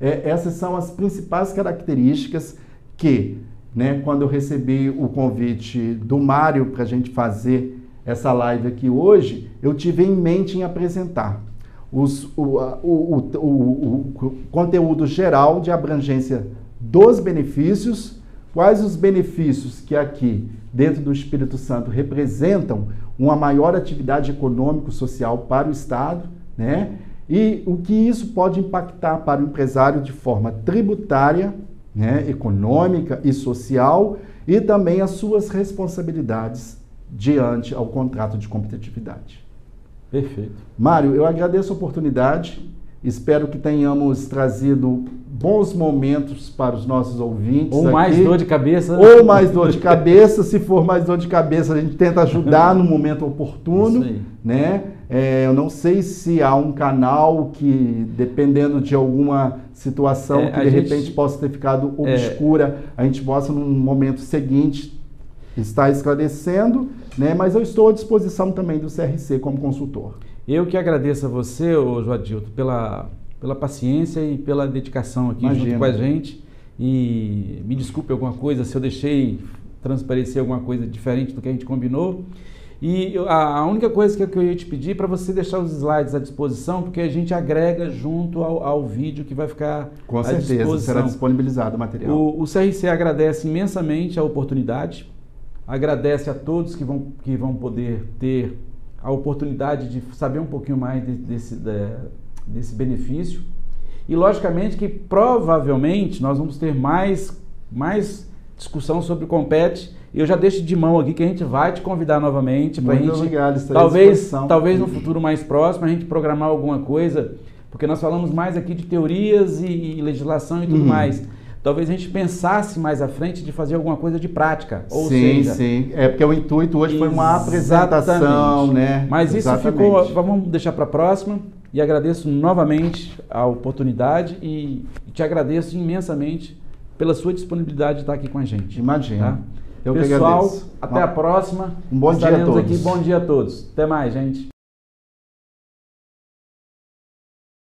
S2: Essas são as principais características que, né, quando eu recebi o convite do Mário para a gente fazer essa live aqui hoje, eu tive em mente em apresentar o conteúdo geral de abrangência dos benefícios, quais os benefícios que aqui, dentro do Espírito Santo, representam uma maior atividade econômico-social para o Estado, né? E o que isso pode impactar para o empresário de forma tributária, né, econômica e social, e também as suas responsabilidades diante ao contrato de competitividade.
S3: Perfeito.
S2: Mário, eu agradeço a oportunidade, espero que tenhamos trazido bons momentos para os nossos ouvintes.
S3: Ou mais dor de cabeça.
S2: Ou mais dor de cabeça. Se for mais dor de cabeça, a gente tenta ajudar no momento oportuno. Isso aí. Né? Eu não sei se há um canal que, dependendo de alguma situação que de repente possa ter ficado obscura, a gente possa, num momento seguinte, estar esclarecendo, né? Mas eu estou à disposição também do CRC como consultor.
S3: Eu que agradeço a você, Joadilton, pela paciência e pela dedicação aqui junto com a gente. E me desculpe alguma coisa se eu deixei transparecer alguma coisa diferente do que a gente combinou. E a única coisa que eu ia te pedir para você deixar os slides à disposição, porque a gente agrega junto ao vídeo que vai ficar
S2: com certeza, à disposição. Será disponibilizado o material.
S3: O CRC agradece imensamente a oportunidade, agradece a todos que vão poder ter a oportunidade de saber um pouquinho mais desse benefício. E, logicamente, que provavelmente nós vamos ter mais discussão sobre o Compete. Eu já deixo de mão aqui que a gente vai te convidar novamente para a gente, talvez no futuro mais próximo, a gente programar alguma coisa, porque nós falamos mais aqui de teorias e legislação e tudo mais. Talvez a gente pensasse mais à frente de fazer alguma coisa de prática. Ou seja,
S2: sim. É porque o intuito hoje foi uma apresentação, né?
S3: Mas isso ficou, vamos deixar para a próxima. E agradeço novamente a oportunidade e te agradeço imensamente pela sua disponibilidade de estar aqui com a gente.
S2: Imagina.
S3: Tá? Pessoal, até a próxima.
S2: Um bom dia a todos.
S3: Bom dia a todos. Até mais, gente.